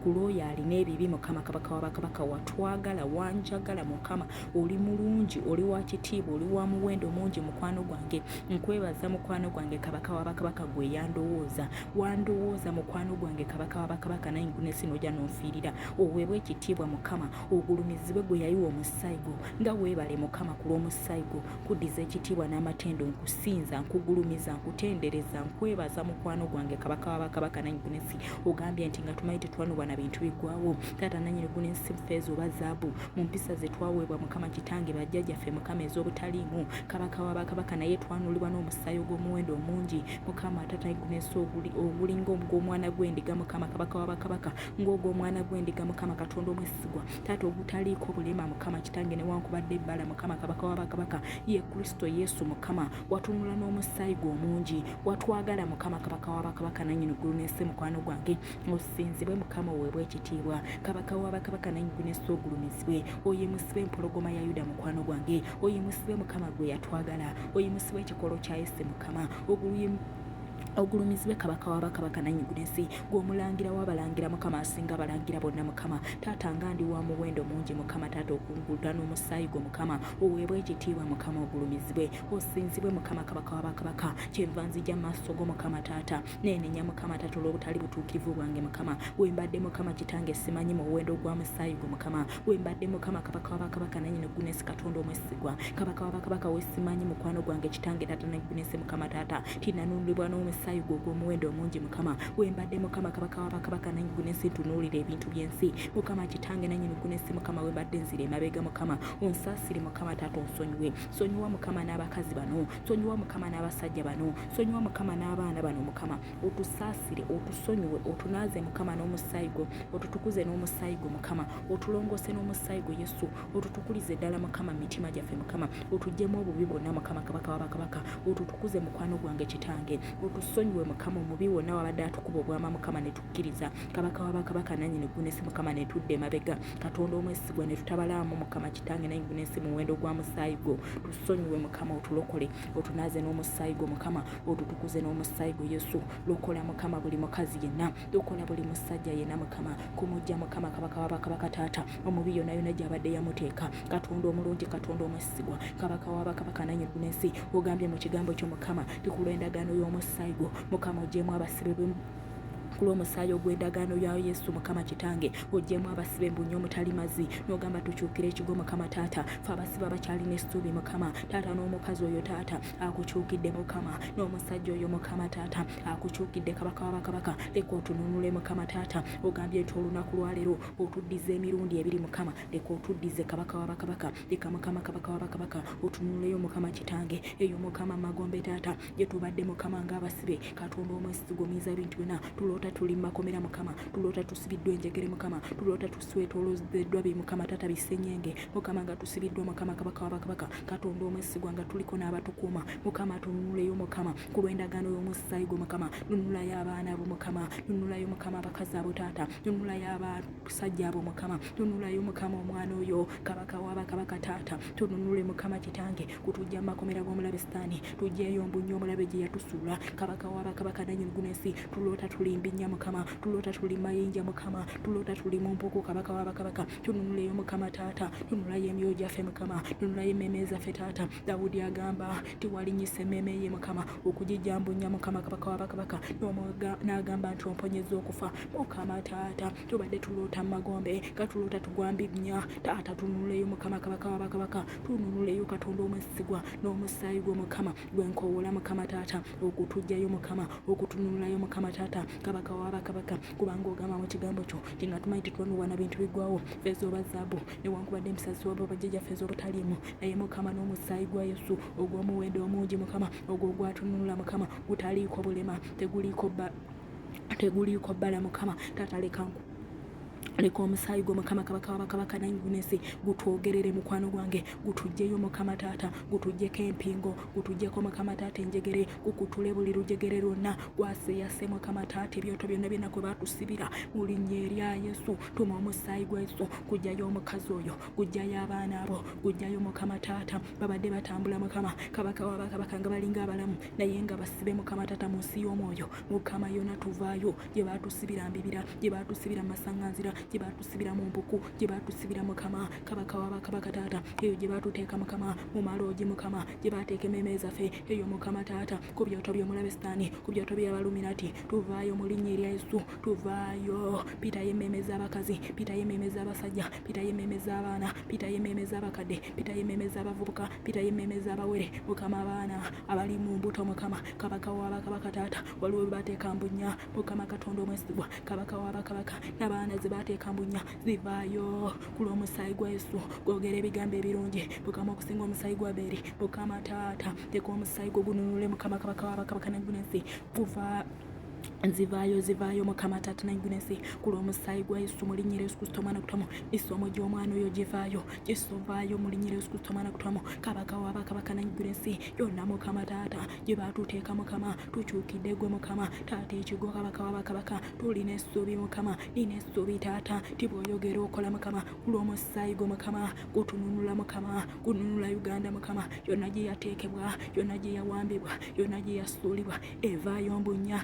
ku lw'oyo alina ebibi Mukama kabaka w'abakabaka? Watwagala, wanjagala Mukama, oli mulungi, oli wa kitiibwa, oli wa muwendo mungi mukwano gwange. Nkwebaza mukwano gwange kabaka w'abakabaka, gwe yandowooza, wandowooza mukwano gwange kabaka w'abakabaka nannyini n'ojja n'onfiirira. Oweebwe ekitiibwa Mukama, ogulumizibwe gwe yayiwa omusaayi gwo. Nga weebale Mukama ku lw'omusaayi gwo. Kuddiza ekitiibwa n'amatendo, nkusinza, nkugulumiza, nkutendereza, nkwebaza mukwano gwange kabaka w'abakabaka nannyini ensi. Ogambye nti nga tumanyi tetwanubwa na bintu biggwawo Taata nannyini ensi, ffeeza oba zaabu, mu mpisa ze twaweebwa Mukama Kitange bajjajjaffe Mukama ez'obutaliimu. Kabaka w'abakabaka naye twanulibwa n'omusaayi ogw'omuwendo omungi Mukama Taata nannyini ensi, ogulinga ogw'omwana gw'endiga Mukama kabaka w'abakabaka, ng'ogw'omwana gw'endiga Mukama Katonda omwesigwa Taata, ogutaliiko bulema Mukama Kitange newankubadde ebbala Mukama kabaka w'abakabaka ye Kristo Yesu Mukama. Watunula n'omusaayi gwe omungi, watwagala Mukama kabaka w'abakabaka nannyini ggulunesi mukwano gwange. Osinzibwe Mukama, oweebwe ekitiibwa kabaka w'abakabaka nannyini ggulunesi, ogulumizibwe. Oyimusibwe empologoma ya Yuda mukwano gwange, oyimusibwe Mukama gwe yatwagala, oyimusibwe ekikolo kya Yese Mukama, ogulumizibwe kabaka w'abakabaka nannyini ensi, gw'omulangira w'abalangira Mukama, asinga abalangira bonna Mukama. Taata nga ndi wa muwendo mungi Mukama Taata, okungulira n'omusaayi gwo Mukama, oweebwe ekitiibwa Mukama, ogulumizibwe. Osinzibwe Mukama kabaka w'abakabaka, kyenva nzija mu maaso go Mukama Taata, neenenya Mukama Taata olw'obutali butuukirivu bwange Mukama. Wembadde Mukama Kitange simanyi mu muwendo gwa musaayi gwo Mukama. Wembadde Mukama kabaka w'abakabaka nannyini gunensi, Katonda omwesigwa. Kabaka w'abakabaka wesimanyi mukwano gwange Kitange Taata nannyini ensi Mukama Taata, tinanulibwa n'omusaayi gwo ogw'omuwendo omungi mukama wembadde mukama kabaka wabakabaka nanyi gunensi ntunuulira ebintu by'ensi mukama kitange nanyi gunensi mukama wembadde nzira emabega mukama onsaasire mukama taata onsonyiwe sonyiwa mukama n'abakazi bano sonyiwa mukama n'abasajja bano sonyiwa mukama n'abaana bano mukama otusaasire otusonyiwe otunaaze mukama n'omusaayi gwo otutukuze n'omusaayi gwo mukama otulongose n'omusaayi gwo yesu otutukulize ddala mukama mitima gyaffe mukama otugyemu obubi bwonna mukama kabaka wabakabaka otutukuze mukwano gwange kitange otusonyiwe mukama omubi wonna wabadde atukuba obwama mukama ne tukkiriza kabaka wabakabaka nannyini gunensi mukama ne tudde emabega katonda omwesigwa ne tutabalaamu mukama kitange nannyini gunensi muwendo gwa musaayi gwo tusonyiwe mukama otulokole otunaaze n'omusaayi gwo mukama otutukuze n'omusaayi gwo yesu lokola mukama buli mukazi yenna lokola buli musajja yenna mukama kumujja mukama kabaka wabakabaka taata omubi yonna yonna gy'abadde yamuteeka katonda omulungi katonda omwesigwa kabaka wabakabaka nannyini gunensi ogambye mu kigambo kyo mukama tikulw'endagaano y'omusaayi gwo mukama ogyemu abasibe kulw'omusaayi ogw'endagaano ya yesu mukama kitange ogyemu abasibe mbunye omutali mazzi n'ogamba tukyukire ekigo mukama taata fe abasibe abakyalina essuubi mukama taata n'omukazi oyo taata akukyukidde mukama n'omusajja oyo mukama taata akukyukidde kabaka wabakabaka leka otununule mukama taata ogambye nti olunaku lwaleero otuddize emirundi ebiri mukama leka otuddize kabaka wabakabaka leka mukama kabaka wabakabaka otununuleyo mukama kitange eyo mukama magombe taata gye tubadde mukama ng'abasibe katonda omwesigomyiza bintu byonna tulota tuli makomera mukama tulota tusibiddwa enjegere mukama tulota tuswetolozeddwa bi mukama tata bisenyenge mukama nga tusibiddwa mukama kabaka wabakabaka katonda omwesigwa nga tuliko n'abatukuuma mukama tununuleyo mukama ku lw'endagaano y'omusaayi gwo mukama nunulayo abaana abo mukama nunulayo mukama abakazi abo taata nunulayo abasajja abo mukama nunulayo mukama omwana oyo kabaka wabakabaka taata tununule mukama kitange kutujja makomera g'omulabe sitaani tujjeeyo mbunye omulabe gye yatusuula kabaka wabakabaka nannyini gunensi tulota tulimbinya mukama tulota tuli mayinja mukama tulota tuli mu mpuku kabaka wabakabaka tununuleyo mukama taata tunulayo emyoyo gyaffe mukama tunulayo emmeme zaffe taata dawudi agamba tiwalinyisa emmeme ye mukama okugijjambunya mukama kabaka wabakabaka n'agamba nti omponyeza okufa mukama taata tubadde tulota magombe katulota tugwambinya taata tununuleyo mukama kabaka wabakabaka tununuleyo katonda omwesigwa n'omusaayi gwo mukama gwenkowoola mukama taata okutujjayo mukama okutununulayo mukama taata kabaka wabakabaka kubanga ogamba mu kigambo kyo tinga tumanyi titwanuwa na bintu bigwawo feeza oba zaabu newankubadde emisasi oba bajjajjaffe ez'obutaliimu naye mukama n'omusaayi gwa yesu ogw'omuwendo omungi mukama ogwo gwatununula mukama gutaliiko bulema teguliiko bbala mukama taata leka omusaayi gwo mukama kabaka wabakabaka nanyi gunensi gutwogerere mukwano gwange gutujjeyo mukama taata gutujjeko empingo gutujjeko mukama taata enjegere gukutule buli lujegere lwonna gwaseyase mukama taata ebyoto byonna byonna kwe batusibira mu linnya erya yesu tuma omusaayi gwa yesu gujjayo omukazi oyo gujjayo abaana abo gujjayo mukama taata babadde batambula mukama kabaka wabakabaka nga balinga abalamu naye nga basibe mukama taata mu nsi y'omwoyo mukama yonna tuvaayo gye batusibira mbibira gye batusibira masaŋŋanzira gye batusibira mu mpuku gye batusibira mukama kabaka wabakabaka taata eyo gye batuteeka mukama mu maloogi mukama gye bateeka emmeme zaffe eyo mukama taata ku byoto by'omulabe sitaani ku byoto by'abaluminati tuvaayo mu linnya erya yesu tuvaayo pitayo emmeme z'abakazi pitayo emmeme z'abasajja pitayo emmeme z'abaana pitayo emmeme z'abakadde pitayo emmeme z'abavubuka pitayo emmeme z'abawere mukama abaana abali mu mbuto mukama kabaka wabakabaka taata waliwo bwe bateeka mbunya mukama katonda omwesigwa kabaka wabakabaka n'abaana ze bateeka kambunya zivaayo ku lw'omusaayi gwa yesu gwogera ebigambo ebirungi mukama okusinga omusaayi gwa Aberi mukama taata teeka omusaayi gwo gununule mukama kabaka wabakabaka n'ensi guva zivaayo mukama taata nangunensi ku lw'omusaayi gwa yesu mu linnya Yesu Kristo omwana kutamu essomo gy'omwana oyo givaayo gisovaayo mu linnya Yesu Kristo omwana kutamu kabaka wabakabaka nangunensi yonna mukama taata gye baatuteeka mukama tukyukidde gwe mukama taata ekigo kabaka wabakabaka tulina essuubi mukama nina essuubi taata tibw'oyogera okola mukama ku lw'omusaayi gwo mukama gutununula mukama gununula Uganda mukama yonna gye yateekebwa yonna gye yawambibwa yonna gye yasuulibwa evaayo mbunya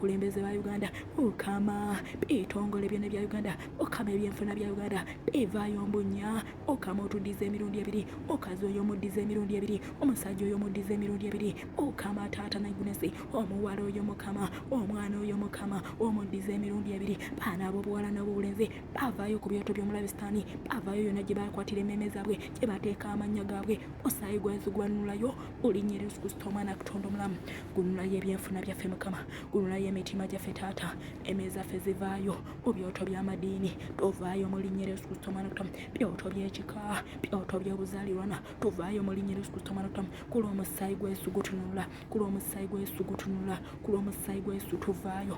bakulembeze ba Uganda Mukama bitongole byonna bya Uganda Mukama ebyenfuna bya Uganda bivaayo mbunya Mukama otuddiza emirundi ebiri omukazi oyo omuddiza emirundi ebiri omusajja oyo omuddiza emirundi ebiri Mukama taata nagunesi omuwala oyo Mukama omwana oyo Mukama omuddiza emirundi ebiri baana ab'obuwala n'ob'obulenzi bavaayo ku byoto by'omulabisitaani bavaayo yonna gye bakwatira emmeeme zaabwe gye bateeka amannya gaabwe musaayi gwa Yesu gwanunulayo olinnya Yesu Kristo omwana Katonda omulamu gunulayo ebyenfuna byaffe Mukama gunulayo emitima gyaffe taata emmeeme zaffe zivaayo mu byoto by'amadiini tovaayo mu linnya Yesu Kristo omwana Katonda byoto by'ekika byoto by'obuzaalirwana tuvaayo mu linnya Yesu Kristo omwana Katonda ku lw'omusaayi gwa Yesu gutunula ku lw'omusaayi gwa Yesu gutunula ku lw'omusaayi gwa Yesu tuvaayo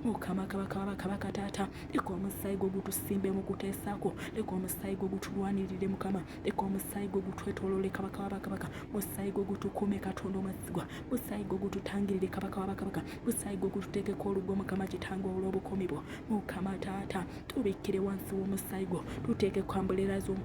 Mukama kabaka taata leka omusaayi gwo gutusimbe mu kuteesaako leka omusaayi gwo gutulwanirire Mukama leka omusaayi gwo gutwetoolole kabaka wabakabaka musaayi gwo gutukuume Katonda omwesigwa musaayi gwo gututangirire kabaka wabakabaka musaayi gwo gututeekeko olugo Mukama kitange olw'obukomi bwo Mukama taata tubikkire wansi w'omusaayi gwo tuteekeko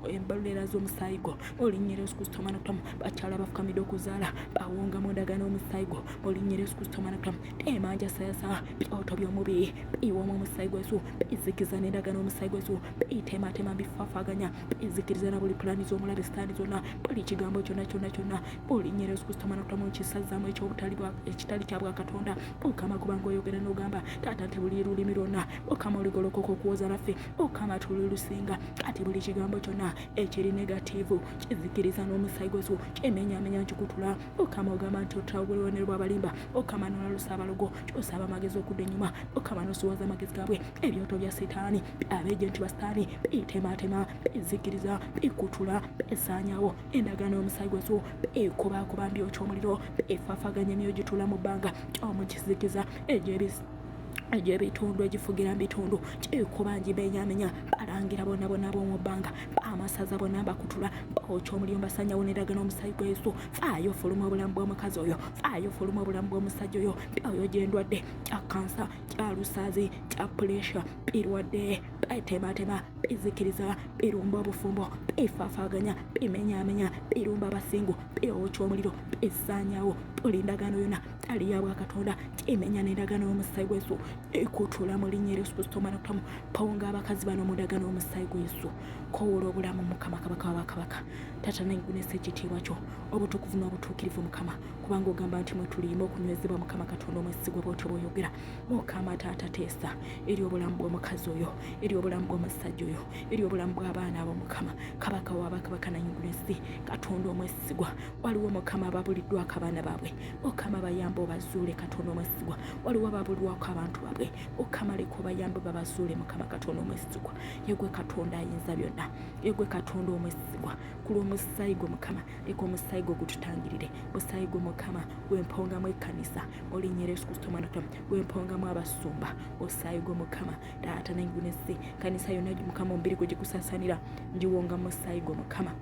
embalera z'omusaayi gwo olinnya Yesu Kristo omwana Katonda bakyala bafukamidde okuzaala bawonga mu ndagaano omusaayi gwo olinnya Yesu Kristo omwana Katonda emanja sayasa byoto by'omubi biyiwamu omusaayi gwa Yesu bizikiza n'endagaano omusaayi gwa Yesu biteematema bifaafaganya bizikiriza na buli pulaani z'omulabisitaani zonna buli kigambo kyonna olinnya Yesu Kristo omwana Katonda mukisazzaamu ekitali kya Bwakatonda Mukama kubanga oyogera n'ogamba taata nti buli lulimi lwonna Mukama oligolokoka okuwoza naffe Mukama tuli lusinga kati buli kigambo kyonna ekiri negatiivu kizikiriza n'omusaayi gwa Yesu kyemenyaamenya nkikutula Mukama ogamba nti ottira obubonero bw'abalimba Mukama n'olalusa abalogo ky'osaba amagezi okudda ennyuma Mukama n'osuwaza amagezi gaabwe ebyoto bya Setaani ab'ejenti ba Setaani biteematema bizikiriza bikutula bisaanyawo endagaano y'omusaayi gwa Yesu bikubakuba mbyokya omuliro bifaafaganya emyoyo gitula mu bbanga kyomukizikiza eby'ebitundu egifugira mu bitundu kikuba ngimenyaamenya balangira bonna ab'omu bbanga bamasaza bonna bakutula bookya omuliro mbasanyawo n'endagaano y'omusaayi gwa Yesu faayo fuluma obulamu bw'omukazi oyo faayo fuluma obulamu bw'omusajja oyo byoyo gy'endwadde kya kansa kya lusaazi kya puresha birwadde biteematema bizikiriza birumba obufumbo bifaafaganya bimenyaamenya birumba abasingu byokya omuliro bisaanyawo buli ndagaano yonna tali ya Bwakatonda kimenya n'endagaano y'omusaayi gwa Yesu ekutula mu linnya Yesu Kristo omwana Katonda pawonga abakazi bano mu ndagaano y'omusaayi gwa Yesu kowola obulamu Mukama kabaka w'abakabaka taata nagunesa ekitiibwa kyo obutukuvu n'obutuukirivu Mukama kubanga ogamba nti mwe tuliyima okunywezebwa Mukama Katonda omwesigwa bw'otyo bw'oyogera Mukama taata teesa eri obulamu bw'omukazi oyo eri obulamu bw'omusajja oyo eri obulamu bw'abaana abo Mukama kabaka w'abakabaka nagunesi Katonda omwesigwa waliwo Mukama ababuliddwako abaana baabwe Mukama bayambe obazuule Katonda omwesigwa waliwo ababuliddwako abantu baabwe Mukama leka obayambe babazuule Mukama Katonda omwesigwa yegwe Katonda ayinza byonna yegwe Katonda omwesigwa ku lw'omusaayi gwo Mukama leka omusaayi gwo gututangirire musaayi gwo Mukama gwempongamu ekkanisa olinnya Yesu Kristo omwana Katonda gwempongamu abasumba musaayi gwo Mukama taata nagunesi kanisa yonna Mukama omubiri gwe gigusaasaanira ngiwonga musaayi gwo Mukama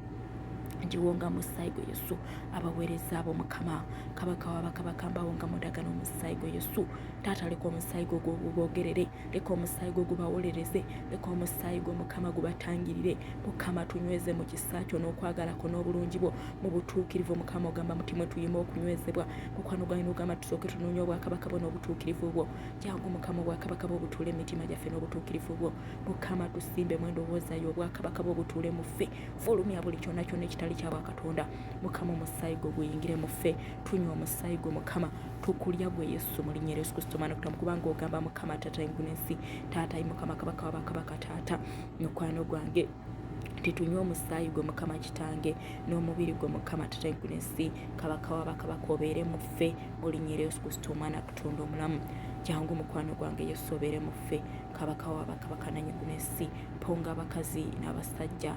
ngiwonga musaayi gwa Yesu abaweereza abo Mukama kabaka w'abakabaka mbawonga mu ndagaano omusaayi gwa Yesu taata leka omusaayi gwo gubogerere leka omusaayi gwo gubawolereze leka omusaayi gwo Mukama gubatangirire Mukama tunyweze mu kisa kyo n'okwagalako n'obulungi bwo mu butuukirivu Mukama ogamba mutimwe tuyima okunywezebwa mukwano gwange n'ogamba tusooke tunoonya obwakabaka bwo n'obutuukirivu bwo jangu Mukama obwakabaka bwo butuule emitima gyaffe n'obutuukirivu bwo Mukama tusimbe mu endowooza yo obwakabaka bwo butuule mu ffe fulumya buli kyonna kyonna ekitali kya Bwakatonda Mukama omusaayi gwo guyingire mu ffe tunywa omusaayi gwo Mukama tukulya gwe Yesu mu linnya Yesu Kristo omwana Katonda kubanga ogamba Mukama taata engunensi taata Mukama kabaka w'abakabaka taata mukwano gwange titunywa omusaayi gwe Mukama kitange n'omubiri gwe Mukama taata engunensi kabaka w'abakabaka obeere mu ffe mu linnya Yesu Kristo omwana Katonda omulamu jangu mukwano gwange Yesu obeere mu ffe kabaka w'abakabaka nanyegunensi ponga abakazi n'abasajja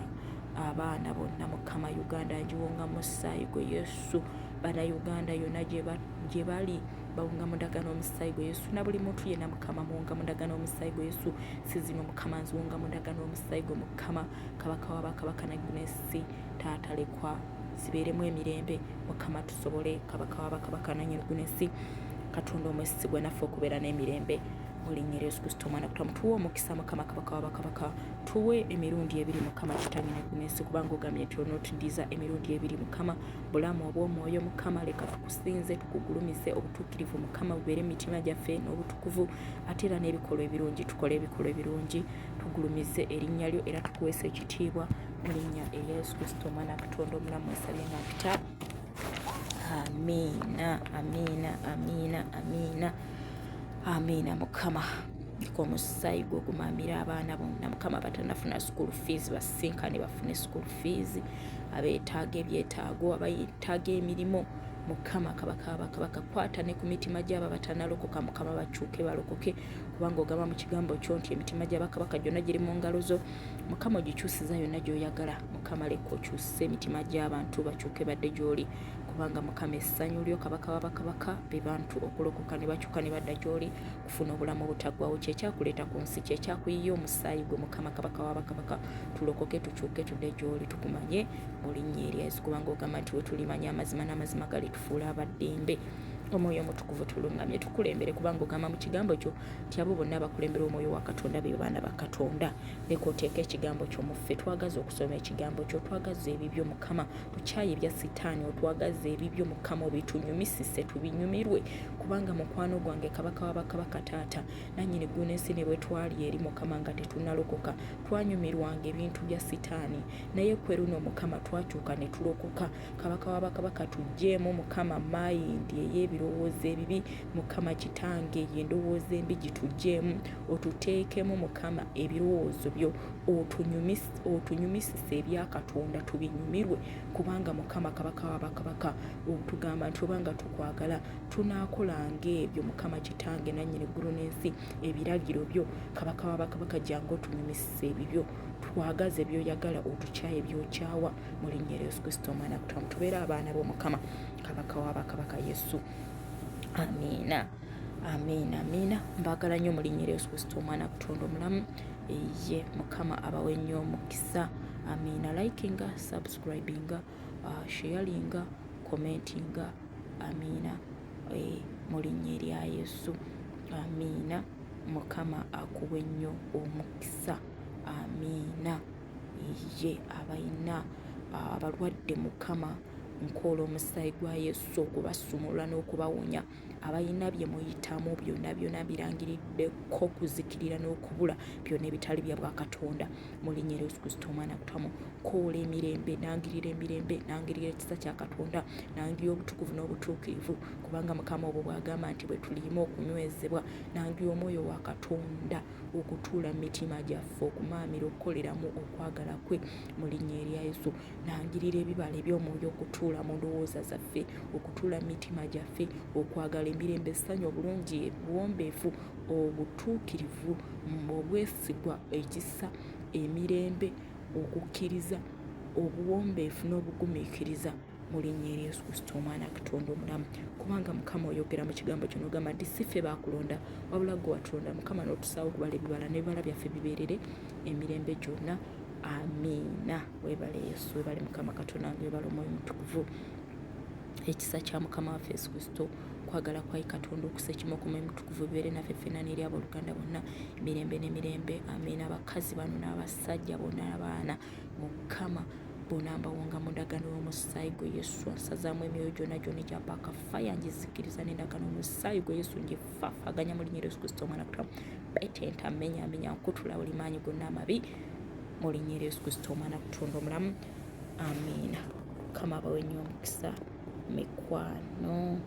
abaana bonna Mukama Uganda ngiwonga musaayi gwe Yesu bana Uganda yonna gye bali bawonga mu ndagaano omusaayi gwe Yesu na buli muntu yenna Mukama muwonga mu ndagaano omusaayi gwe Yesu sizino Mukama nziwonga mu ndagaano omusaayi gwe Mukama kabaka w'abakabaka nagunesi taata lekwa zibeeremu emirembe Mukama tusobole kabaka w'abakabaka nanyegunesi Katonda omwesigwa naffe okubeera n'emirembe mu linnya lya Yesu Kristo omwana kutamu. Tuwe omukisa Mukama kabaka w'abakabaka, tuwe emirundi ebiri Mukama kitange ne gunesi, kubanga ogambye nti onootundiza emirundi ebiri Mukama. Bulamu obw'omwoyo Mukama, leka tukusinze tukugulumize, obutuukirivu Mukama bubeere mu mitima gyaffe n'obutukuvu, ate era n'ebikolwa ebirungi, tukole ebikolwa ebirungi, tugulumize erinnya lyo era tukuweesa ekitiibwa mu linnya erya Yesu Kristo omwana Katonda omulamu, esabye nga mpita. Amiina, amiina, amiina, amiina, amiina. Mukama ko omusaayi gwo gumamira abaana bonna Mukama abatanafuna school fees basinkane bafune school fees, abeetaaga ebyetaago, abayetaaga emirimu Mukama kabaka abakabaka, kwata ne ku mitima gy'abo abatanalokoka Mukama bakyuke balokoke, kubanga ogamba mu kigambo kyo nti emitima gy'abakabaka gyonna giri mu ngalo zo Mukama, ogikyusiza yonna gy'oyagala Mukama. Leka okyuse emitima gy'abantu bakyuke badde gy'oli, kubanga Mukama essanyu lyo kabaka w'abakabaka be bantu okulokoka ne bakyuka ne badda gy'oli kufuna obulamu obutaggwaawo. Kyekyakuleeta ku nsi, kyekyakuyiya omusaayi gwe Mukama kabaka w'abakabaka, tulokoke tukyuke tudde gy'oli tukumanye mu linnya erya Yesu, kubanga ogamba nti we tulimanya amazima n'amazima galitufuula abaddembe. Omwoyo omutukuvu tulungamye tukulembere, kubanga ogamba mu kigambo kyo nti abo bonna abakulembera omwoyo wa Katonda be baana ba Katonda. Leka oteeke ekigambo kyo muffe, twagaze okusoma ekigambo kyo, twagaze ebibyo Mukama, tukyaye ebya sitaani, otwagaze ebibyo Mukama, obitunyumisise tubinyumirwe, kubanga mukwano gwange kabaka w'abakabaka taata nannyini ggulu n'ensi ne bwe twali eri Mukama nga tetunnalokoka, twanyumirwanga ebintu bya sitaani, naye kweruno Mukama twakyuka ne tulokoka. Kabaka w'abakabaka tuggyemu Mukama mayindi ey'ebirowoozo ebibi Mukama kitange, endowooza embi gituggyemu, otuteekemu Mukama ebirowoozo byo, otunyumisise ebya Katonda tubinyumirwe, kubanga Mukama kabaka w'abakabaka otugamba nti obanga tukwagala tunaakolanga ebyo Mukama kitange nannyini ggulu n'ensi, ebiragiro byo kabaka w'abakabaka, jangu otunyumisise ebibyo, twagaze byoyagala, otukyaye byokyawa mu linnya lya Yesu Kristo omwana kutamu. Tubeere abaana b'Omukama kabaka w'abakabaka Yesu. Amiina, amiina, amiina. Mbagala nnyo mu linnya lya Yesu Kristo omwana Katonda omulamu. Ye Mukama abawe nnyo omukisa. Amiina. Likinga, subscribinga, sharinga, commentinga. Amiina. Mu linnya erya Yesu. Amiina. Mukama akuwe nnyo omukisa. Amiina. Ye abayina abalwadde Mukama nkoola omusaayi gwa Yesu okubasumulula n'okubawonya, abayina bye muyitamu byonna byonna birangiriddeko kuzikirira n'okubula byonna ebitali bya bwa Katonda mu linnya lya Yesu Kristo omwana kutamu. Koola emirembe, nangirira emirembe, nangirira ekisa kya Katonda, nangirira obutukuvu n'obutuukirivu, kubanga Mukama obwo bw'agamba nti bwe tulimu okunywezebwa, nangirira omwoyo wa Katonda okutuula mu mitima gyaffe, okumaamira okukoleramu okwagala kwe mu linnya erya Yesu. Nangirira ebibala eby'omwoyo okutuula mu ndowooza zaffe, okutuula mu mitima gyaffe, okwagala emirembe, essanyu, obulungi, obuwombeefu, obutuukirivu, obwesigwa, ekisa, emirembe, okukkiriza, obuwombeefu n'obugumiikiriza mu linnya erya Yesu Kristo omwana Katonda omulamu, kubanga Mukama oyogera mu kigambo kyo n'ogamba nti si ffe baakulonda wabula gwe watulonda Mukama n'otusaawo okubala ebibala n'ebibala byaffe bibeerere emirembe gyonna. Amiina. Weebale Yesu, weebale Mukama Katonda, weebale omwoyo mutukuvu. Ekisa kya Mukama waffe Yesu Kristo, kwagala kwa Katonda, okusekimu omwoyo mutukuvu bibeere naffe ffenna n'eri abooluganda bonna emirembe n'emirembe. Amiina. Abakazi bano n'abasajja bonna abaana Mukama bonna mbawonga mu ndagaano y'omusaayi gwe Yesu, ansazaamu emyoyo gyonna gyonna egyapaka faya, ngizikiriza n'endagaano y'omusaayi gwe Yesu ngifaafaganya mu linnya lya Yesu Kristo omwana Katonda. Betenta, menya, nkutula buli maanyi gonna amabi mu linnya lya Yesu Kristo omwana Katonda omulamu. Amiina. Mukama abawe nnyo omukisa mikwano.